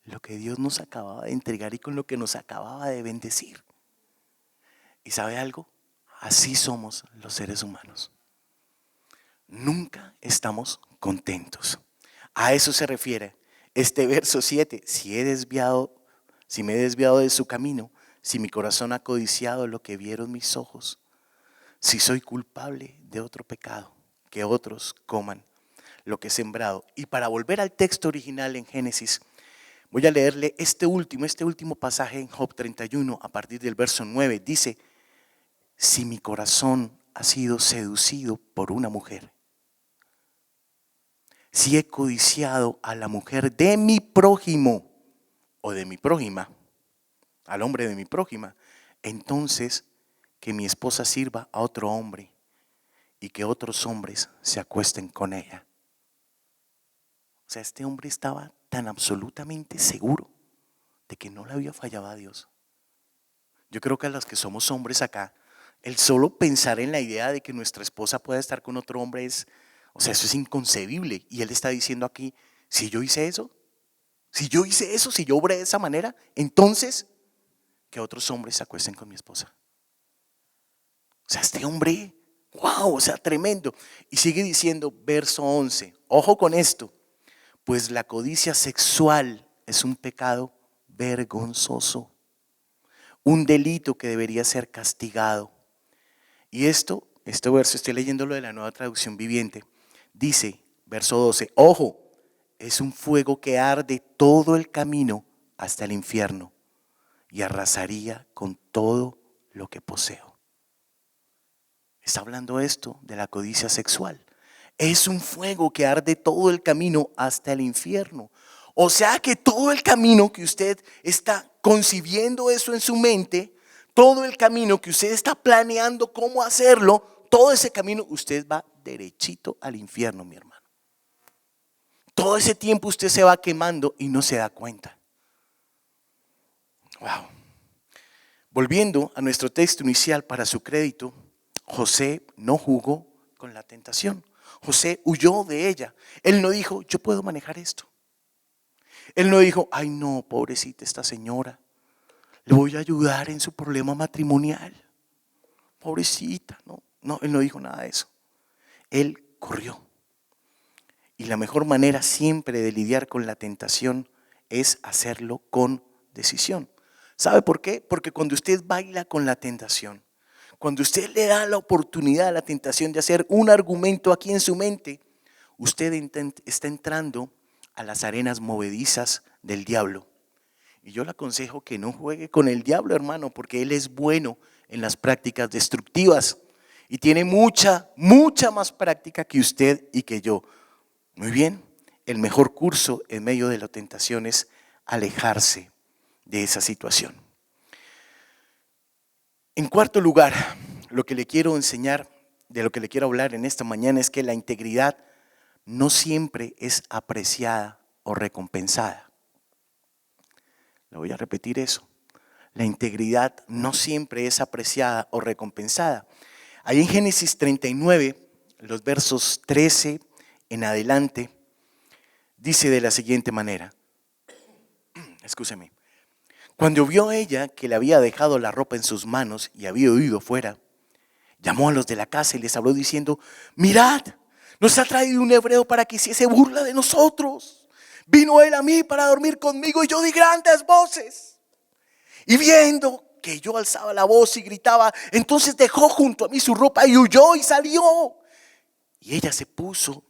A: lo que Dios nos acababa de entregar y con lo que nos acababa de bendecir. ¿Y sabe algo? Así somos los seres humanos. Nunca estamos contentos. A eso se refiere este verso 7. Si me he desviado de su camino, si mi corazón ha codiciado lo que vieron mis ojos, si soy culpable de otro pecado, que otros coman lo que he sembrado. Y para volver al texto original en Génesis, voy a leerle este último pasaje en Job 31 a partir del verso 9. Dice: si mi corazón ha sido seducido por una mujer, si he codiciado a la mujer de mi prójimo o de mi prójima, al hombre de mi prójima, entonces que mi esposa sirva a otro hombre y que otros hombres se acuesten con ella. O sea, este hombre estaba tan absolutamente seguro de que no le había fallado a Dios. Yo creo que a los que somos hombres acá, el solo pensar en la idea de que nuestra esposa pueda estar con otro hombre eso es inconcebible. Y él está diciendo aquí: si yo hice eso, si yo obré de esa manera, entonces que otros hombres se acuesten con mi esposa. O sea, este hombre, wow, o sea, tremendo. Y sigue diciendo, verso 11, ojo con esto: pues la codicia sexual es un pecado vergonzoso, un delito que debería ser castigado. Y este verso, estoy leyéndolo de la Nueva Traducción Viviente, dice, verso 12, ojo, es un fuego que arde todo el camino hasta el infierno y arrasaría con todo lo que poseo. Está hablando esto de la codicia sexual. Es un fuego que arde todo el camino hasta el infierno. O sea que todo el camino que usted está concibiendo eso en su mente, todo el camino que usted está planeando cómo hacerlo, todo ese camino usted va derechito al infierno, mi hermano. Todo ese tiempo usted se va quemando y no se da cuenta. Wow. Volviendo a nuestro texto inicial, para su crédito, José no jugó con la tentación. José huyó de ella. Él no dijo, yo puedo manejar esto. Él no dijo, ay no, pobrecita esta señora, le voy a ayudar en su problema matrimonial. Pobrecita, no, él no dijo nada de eso. Él corrió. Y la mejor manera siempre de lidiar con la tentación es hacerlo con decisión. ¿Sabe por qué? Porque cuando usted baila con la tentación, cuando usted le da la oportunidad a la tentación de hacer un argumento aquí en su mente, usted está entrando a las arenas movedizas del diablo. Y yo le aconsejo que no juegue con el diablo, hermano, porque él es bueno en las prácticas destructivas y tiene mucha más práctica que usted y que yo. Muy bien, el mejor curso en medio de la tentación es alejarse de esa situación. En cuarto lugar, lo que le quiero enseñar, de lo que le quiero hablar en esta mañana, es que la integridad no siempre es apreciada o recompensada. Le voy a repetir eso. La integridad no siempre es apreciada o recompensada. Ahí en Génesis 39, los versos 13 en adelante, dice de la siguiente manera. Escúcheme. Cuando vio ella que le había dejado la ropa en sus manos y había huido fuera, llamó a los de la casa y les habló diciendo, mirad, nos ha traído un hebreo para que hiciese burla de nosotros. Vino él a mí para dormir conmigo y yo di grandes voces. Y viendo que yo alzaba la voz y gritaba, entonces dejó junto a mí su ropa y huyó y salió. Y ella se puso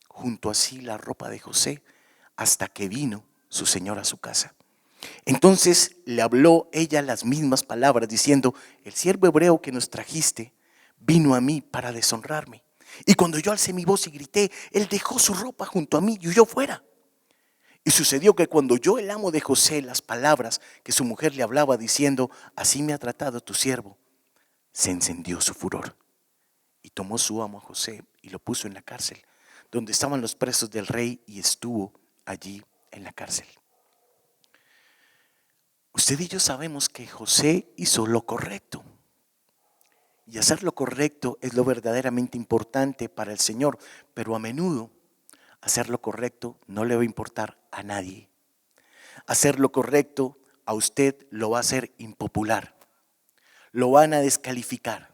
A: junto a sí la ropa de José hasta que vino su señor a su casa. Entonces le habló ella las mismas palabras diciendo, el siervo hebreo que nos trajiste vino a mí para deshonrarme. Y cuando yo alcé mi voz y grité, él dejó su ropa junto a mí y huyó fuera. Y sucedió que cuando oyó el amo de José las palabras que su mujer le hablaba diciendo, así me ha tratado tu siervo, se encendió su furor. Y tomó su amo a José y lo puso en la cárcel, donde estaban los presos del rey, y estuvo allí en la cárcel. Usted y yo sabemos que José hizo lo correcto. Y hacer lo correcto es lo verdaderamente importante para el Señor. Pero a menudo hacer lo correcto no le va a importar a nadie. Hacer lo correcto a usted lo va a hacer impopular. Lo van a descalificar,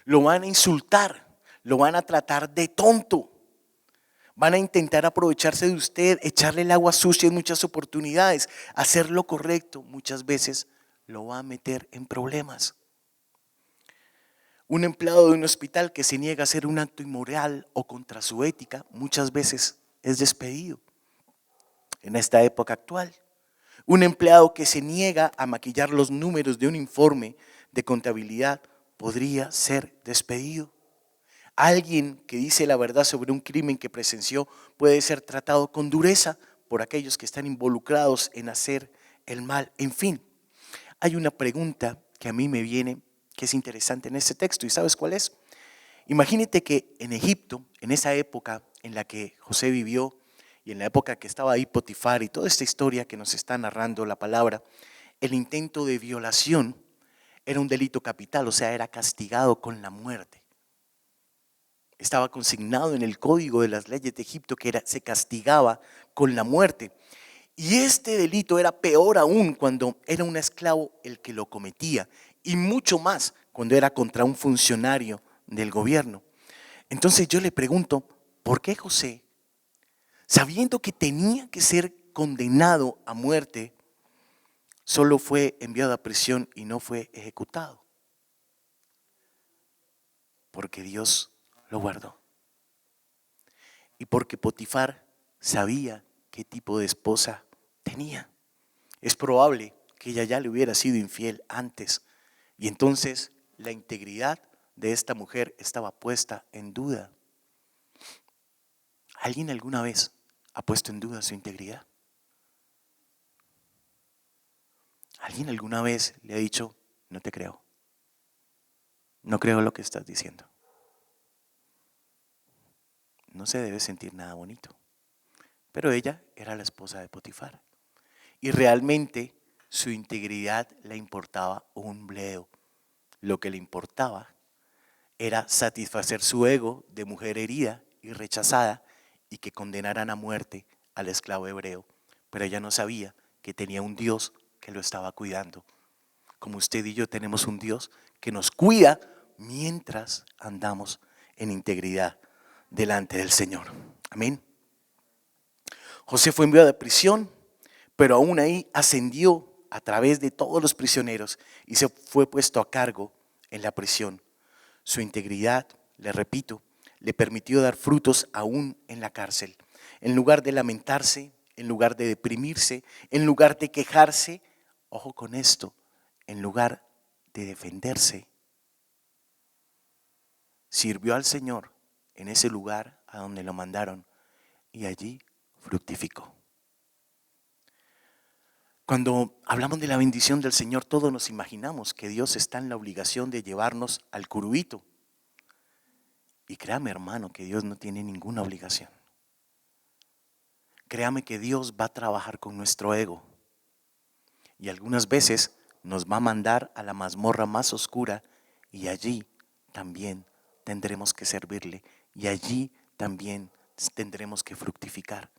A: lo van a insultar, lo van a tratar de tonto. Van a intentar aprovecharse de usted, echarle el agua sucia en muchas oportunidades. Hacer lo correcto muchas veces lo va a meter en problemas. Un empleado de un hospital que se niega a hacer un acto inmoral o contra su ética muchas veces es despedido en esta época actual. Un empleado que se niega a maquillar los números de un informe de contabilidad podría ser despedido. Alguien que dice la verdad sobre un crimen que presenció puede ser tratado con dureza por aquellos que están involucrados en hacer el mal. En fin, hay una pregunta que a mí me viene que es interesante en este texto. ¿Y sabes cuál es? Imagínate que en Egipto, en esa época en la que José vivió y en la época que estaba ahí Potifar y toda esta historia que nos está narrando la palabra, el intento de violación era un delito capital, o sea, era castigado con la muerte. Estaba consignado en el código de las leyes de Egipto que se castigaba con la muerte. Y este delito era peor aún cuando era un esclavo el que lo cometía, y mucho más cuando era contra un funcionario del gobierno. Entonces yo le pregunto, ¿por qué José, sabiendo que tenía que ser condenado a muerte, solo fue enviado a prisión y no fue ejecutado? Porque Dios lo guardó. Y porque Potifar sabía qué tipo de esposa tenía. Es probable que ella ya le hubiera sido infiel antes. Y entonces la integridad de esta mujer estaba puesta en duda. ¿Alguien alguna vez ha puesto en duda su integridad? ¿Alguien alguna vez le ha dicho, no te creo? No creo lo que estás diciendo. No se debe sentir nada bonito. Pero ella era la esposa de Potifar. Y realmente su integridad le importaba un bledo. Lo que le importaba era satisfacer su ego de mujer herida y rechazada y que condenaran a muerte al esclavo hebreo. Pero ella no sabía que tenía un Dios que lo estaba cuidando. Como usted y yo tenemos un Dios que nos cuida mientras andamos en integridad delante del Señor. Amén. José fue enviado a prisión, pero aún ahí ascendió a través de todos los prisioneros y se fue puesto a cargo en la prisión. Su integridad, le repito, le permitió dar frutos aún en la cárcel. En lugar de lamentarse, en lugar de deprimirse, en lugar de quejarse, ojo con esto, en lugar de defenderse, sirvió al Señor en ese lugar a donde lo mandaron y allí fructificó. Cuando hablamos de la bendición del Señor, todos nos imaginamos que Dios está en la obligación de llevarnos al curubito. Y créame, hermano, que Dios no tiene ninguna obligación. Créame que Dios va a trabajar con nuestro ego. Y algunas veces nos va a mandar a la mazmorra más oscura y allí también tendremos que servirle. Y allí también tendremos que fructificar.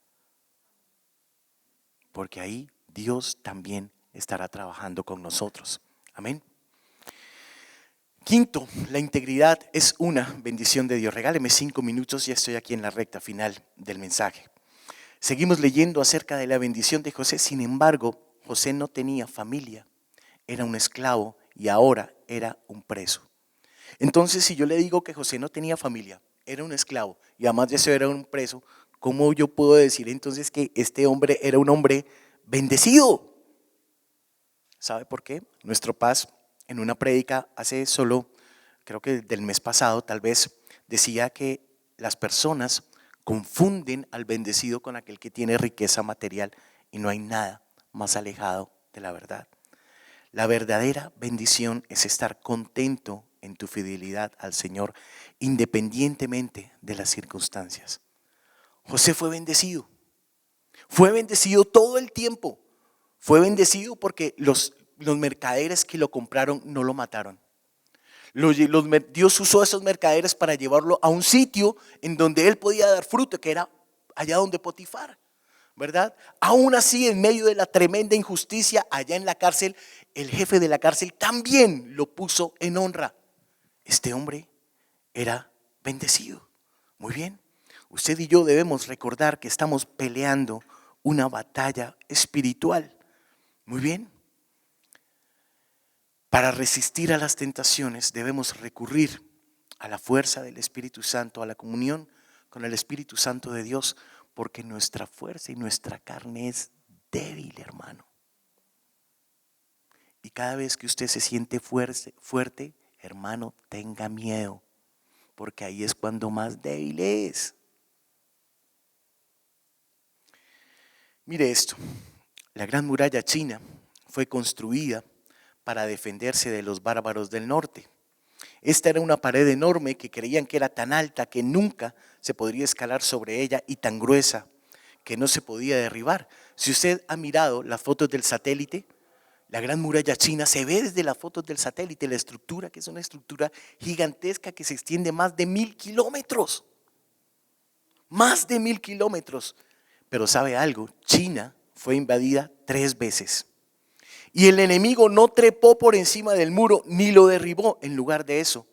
A: Porque ahí Dios también estará trabajando con nosotros. Amén. Quinto, la integridad es una bendición de Dios. Regáleme 5 minutos, ya estoy aquí en la recta final del mensaje. Seguimos leyendo acerca de la bendición de José. Sin embargo, José no tenía familia, era un esclavo y ahora era un preso. Entonces, si yo le digo que José no tenía familia, era un esclavo y además de eso era un preso, ¿cómo yo puedo decir entonces que este hombre era un hombre bendecido? ¿Sabe por qué? Nuestro Paz en una prédica hace solo, creo que del mes pasado tal vez, decía que las personas confunden al bendecido con aquel que tiene riqueza material y no hay nada más alejado de la verdad. La verdadera bendición es estar contento en tu fidelidad al Señor independientemente de las circunstancias. José fue bendecido todo el tiempo. Fue bendecido porque los mercaderes que lo compraron no lo mataron. Dios usó a esos mercaderes para llevarlo a un sitio en donde él podía dar fruto, que era allá donde Potifar, ¿verdad? Aún así, en medio de la tremenda injusticia allá en la cárcel, el jefe de la cárcel también lo puso en honra. Este hombre era bendecido. Muy bien. Usted y yo debemos recordar que estamos peleando una batalla espiritual. Muy bien. Para resistir a las tentaciones debemos recurrir a la fuerza del Espíritu Santo, a la comunión con el Espíritu Santo de Dios, porque nuestra fuerza y nuestra carne es débil, hermano. Y cada vez que usted se siente fuerte, hermano, tenga miedo, porque ahí es cuando más débil es. Mire esto, la Gran Muralla China fue construida para defenderse de los bárbaros del norte. Esta era una pared enorme que creían que era tan alta que nunca se podría escalar sobre ella y tan gruesa que no se podía derribar. Si usted ha mirado las fotos del satélite, la Gran Muralla China se ve desde las fotos del satélite, la estructura, que es una estructura gigantesca que se extiende más de 1000 kilómetros. Más de 1000 kilómetros. Pero ¿sabe algo? China fue invadida 3 veces. Y el enemigo no trepó por encima del muro ni lo derribó. En lugar de eso,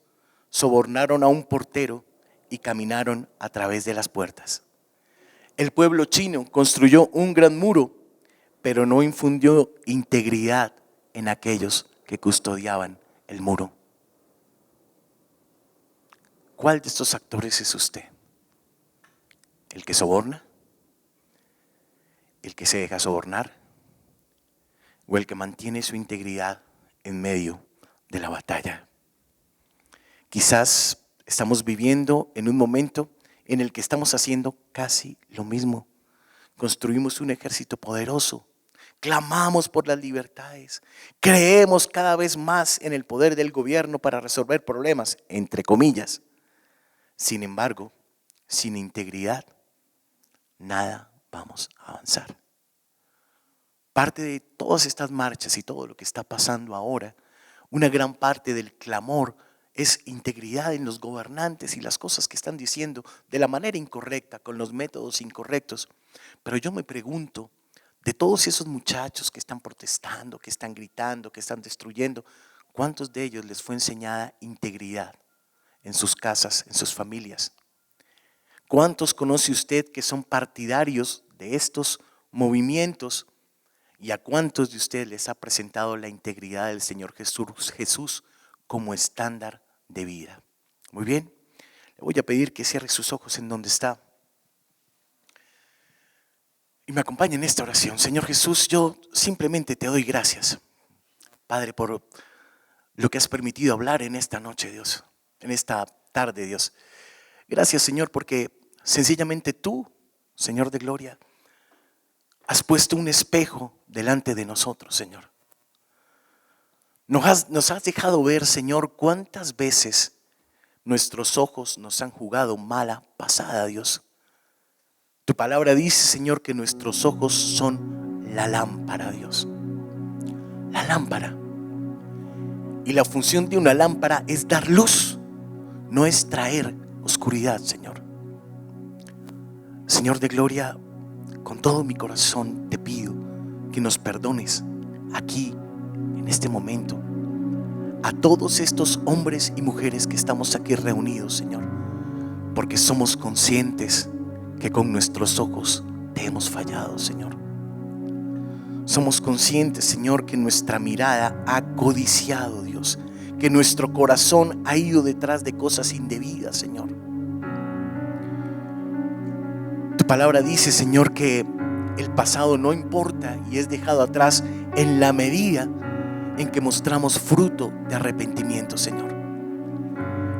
A: sobornaron a un portero y caminaron a través de las puertas. El pueblo chino construyó un gran muro, pero no infundió integridad en aquellos que custodiaban el muro. ¿Cuál de estos actores es usted? ¿El que soborna? ¿El que se deja sobornar? ¿O el que mantiene su integridad en medio de la batalla? Quizás estamos viviendo en un momento en el que estamos haciendo casi lo mismo. Construimos un ejército poderoso, clamamos por las libertades, creemos cada vez más en el poder del gobierno para resolver problemas, entre comillas. Sin embargo, sin integridad, nada vamos a avanzar. Parte de todas estas marchas y todo lo que está pasando ahora, una gran parte del clamor es integridad en los gobernantes y las cosas que están diciendo de la manera incorrecta, con los métodos incorrectos. Pero yo me pregunto, de todos esos muchachos que están protestando, que están gritando, que están destruyendo, ¿cuántos de ellos les fue enseñada integridad en sus casas, en sus familias? ¿Cuántos conoce usted que son partidarios de estos movimientos? ¿Y a cuántos de ustedes les ha presentado la integridad del Señor Jesús como estándar de vida? Muy bien, le voy a pedir que cierre sus ojos en donde está y me acompañe en esta oración. Señor Jesús, yo simplemente te doy gracias, Padre, por lo que has permitido hablar en esta noche, Dios, en esta tarde, Dios. Gracias, Señor, porque sencillamente tú, Señor de gloria, has puesto un espejo delante de nosotros, Señor. Nos has dejado ver, Señor, cuántas veces nuestros ojos nos han jugado mala pasada, Dios. Tu palabra dice, Señor, que nuestros ojos son la lámpara, Dios. La lámpara. Y la función de una lámpara es dar luz, no es traer oscuridad, Señor. Señor de gloria, con todo mi corazón te pido que nos perdones aquí, en este momento, a todos estos hombres y mujeres que estamos aquí reunidos, Señor, porque somos conscientes que con nuestros ojos te hemos fallado, Señor. Somos conscientes, Señor, que nuestra mirada ha codiciado, Dios, que nuestro corazón ha ido detrás de cosas indebidas, Señor. Tu palabra dice, Señor, que el pasado no importa y es dejado atrás en la medida en que mostramos fruto de arrepentimiento, Señor.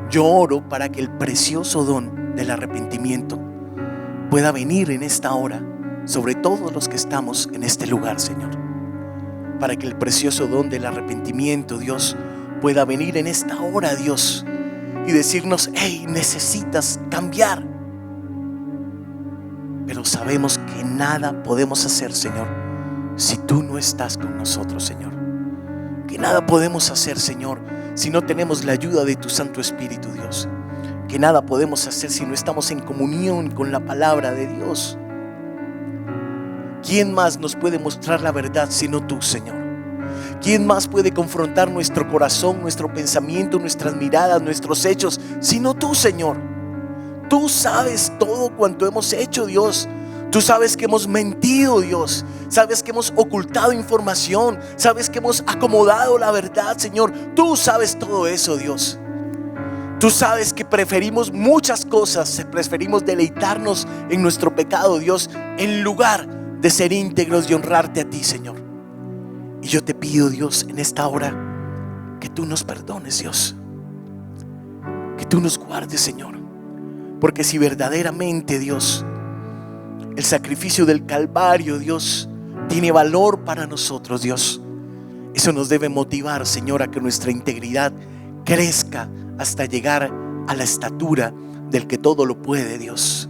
A: Yo oro para que el precioso don del arrepentimiento pueda venir en esta hora sobre todos los que estamos en este lugar, Señor. Para que el precioso don del arrepentimiento, Dios, pueda venir en esta hora, Dios, y decirnos, hey, necesitas cambiar. Pero sabemos que nada podemos hacer, Señor, si tú no estás con nosotros, Señor. Que nada podemos hacer, Señor, si no tenemos la ayuda de tu Santo Espíritu, Dios. que nada podemos hacer si no estamos en comunión con la palabra de Dios. ¿Quién más nos puede mostrar la verdad sino tú, Señor? ¿Quién más puede confrontar nuestro corazón, nuestro pensamiento, nuestras miradas, nuestros hechos sino tú, Señor? Tú sabes todo cuanto hemos hecho, Dios. Tú sabes que hemos mentido, Dios. Sabes que hemos ocultado información. Sabes que hemos acomodado la verdad, Señor. Tú sabes todo eso, Dios. Tú sabes que preferimos muchas cosas. Preferimos deleitarnos en nuestro pecado, Dios, en lugar de ser íntegros y honrarte a ti, Señor. Y yo te pido, Dios, en esta hora, que tú nos perdones, Dios. Que tú nos guardes, Señor. Porque si verdaderamente, Dios, el sacrificio del Calvario, Dios, tiene valor para nosotros, Dios, eso nos debe motivar, Señor, a que nuestra integridad crezca hasta llegar a la estatura del que todo lo puede, Dios.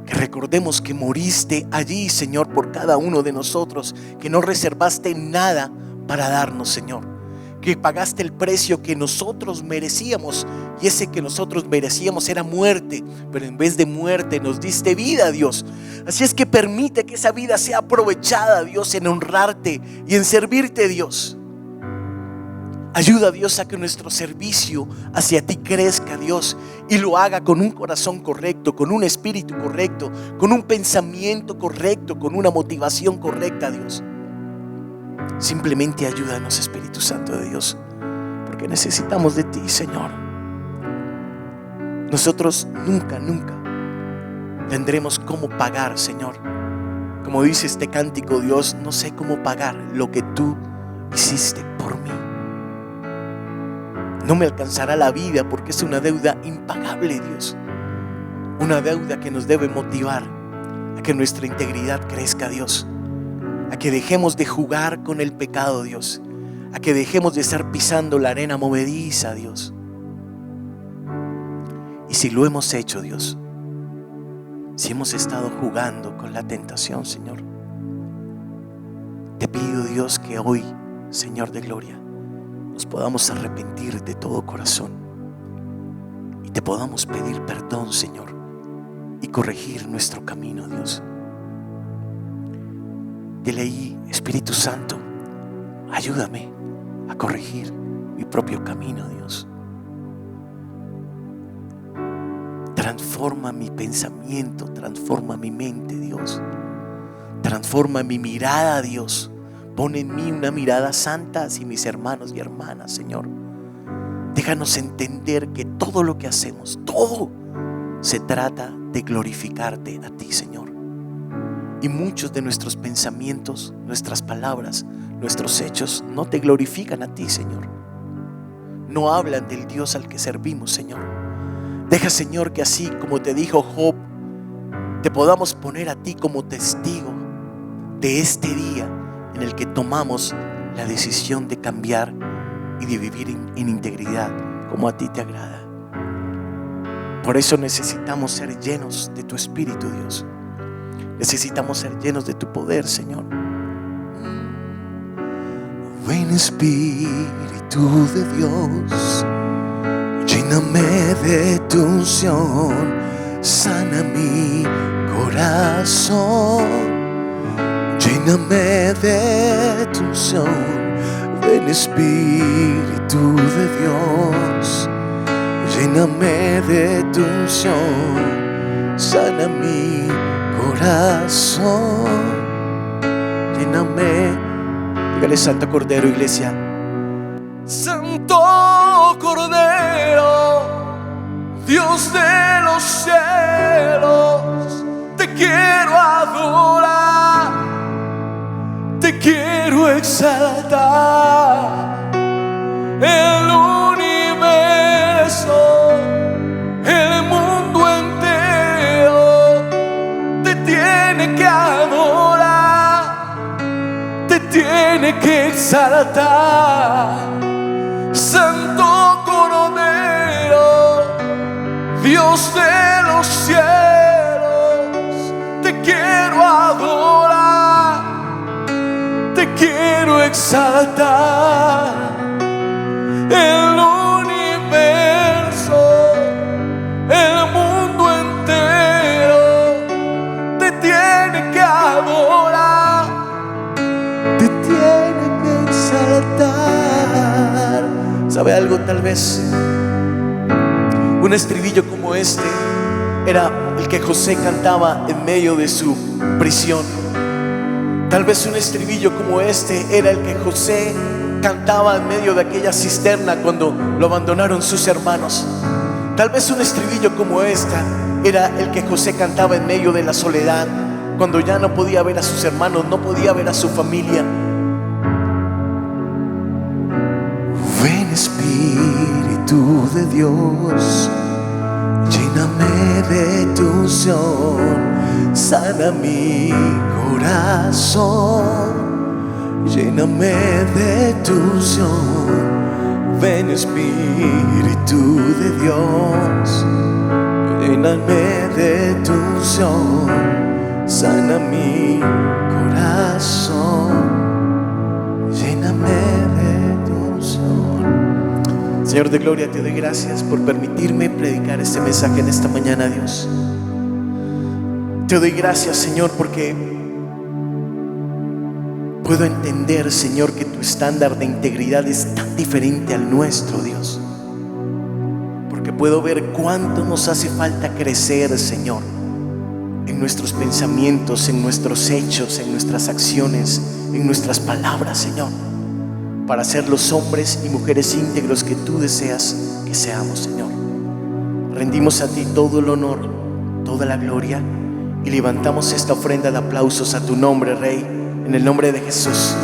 A: Que recordemos que moriste allí, Señor, por cada uno de nosotros, que no reservaste nada para darnos, Señor, que pagaste el precio que nosotros merecíamos, y ese que nosotros merecíamos era muerte, pero en vez de muerte nos diste vida, Dios. Así es que permite que esa vida sea aprovechada, Dios, en honrarte y en servirte, Dios. Ayuda, Dios, a que nuestro servicio hacia ti crezca, Dios, y lo haga con un corazón correcto, con un espíritu correcto, con un pensamiento correcto, con una motivación correcta, Dios. Simplemente ayúdanos, Espíritu Santo de Dios, porque necesitamos de ti, Señor. Nosotros nunca tendremos cómo pagar, Señor. Como dice este cántico, Dios, no sé cómo pagar lo que tú hiciste por mí. No me alcanzará la vida porque es una deuda impagable, Dios. Una deuda que nos debe motivar a que nuestra integridad crezca, Dios. A que dejemos de jugar con el pecado, Dios. A que dejemos de estar pisando la arena movediza, Dios. Y si lo hemos hecho, Dios, si hemos estado jugando con la tentación, Señor, te pido, Dios, que hoy, Señor de gloria, nos podamos arrepentir de todo corazón y te podamos pedir perdón, Señor, y corregir nuestro camino, Dios. Dile ahí, Espíritu Santo, ayúdame a corregir mi propio camino, Dios. Transforma mi pensamiento, transforma mi mente, Dios. Transforma mi mirada, Dios. Pon en mí una mirada santa hacia mis hermanos y hermanas, Señor. Déjanos entender que todo lo que hacemos, todo se trata de glorificarte a ti, Señor. Y muchos de nuestros pensamientos, nuestras palabras, nuestros hechos no te glorifican a ti, Señor. No hablan del Dios al que servimos, Señor. Deja, Señor, que así como te dijo Job, te podamos poner a ti como testigo de este día en el que tomamos la decisión de cambiar y de vivir en integridad como a ti te agrada. Por eso necesitamos ser llenos de tu Espíritu, Dios. Necesitamos ser llenos de tu poder, Señor. Ven, Espíritu de Dios, lléname de tu unción, sana mi corazón. Lléname de tu unción, ven, Espíritu de Dios. Lléname de tu unción, sana mi corazón. Lléname. Dígale, Santo Cordero, iglesia. Santo Cordero, Dios de los cielos, te quiero adorar, te quiero exaltar. El universo, el mundo entero te tiene que adorar, te tiene que exaltar. Santo Cordero, Dios de los cielos, te quiero adorar, te quiero exaltar. El universo, tal vez. Un estribillo como este era el que José cantaba en medio de su prisión. Tal vez un estribillo como este era el que José cantaba en medio de aquella cisterna cuando lo abandonaron sus hermanos. Tal vez un estribillo como esta era el que José cantaba en medio de la soledad, cuando ya no podía ver a sus hermanos, no podía ver a su familia. Ven Espíritu de Dios, lléname de tu unción, sana mi corazón, lléname de tu unción. Ven Espíritu de Dios, lléname de tu unción, sana mi corazón, lléname de tu unción. Señor de gloria, te doy gracias por permitirme predicar este mensaje en esta mañana, Dios. Te doy gracias, Señor, porque puedo entender, Señor, que tu estándar de integridad es tan diferente al nuestro, Dios. Porque puedo ver cuánto nos hace falta crecer, Señor, en nuestros pensamientos, en nuestros hechos, en nuestras acciones, en nuestras palabras, Señor, para ser los hombres y mujeres íntegros que tú deseas que seamos, Señor. Rendimos a ti todo el honor, toda la gloria, y levantamos esta ofrenda de aplausos a tu nombre, Rey, en el nombre de Jesús.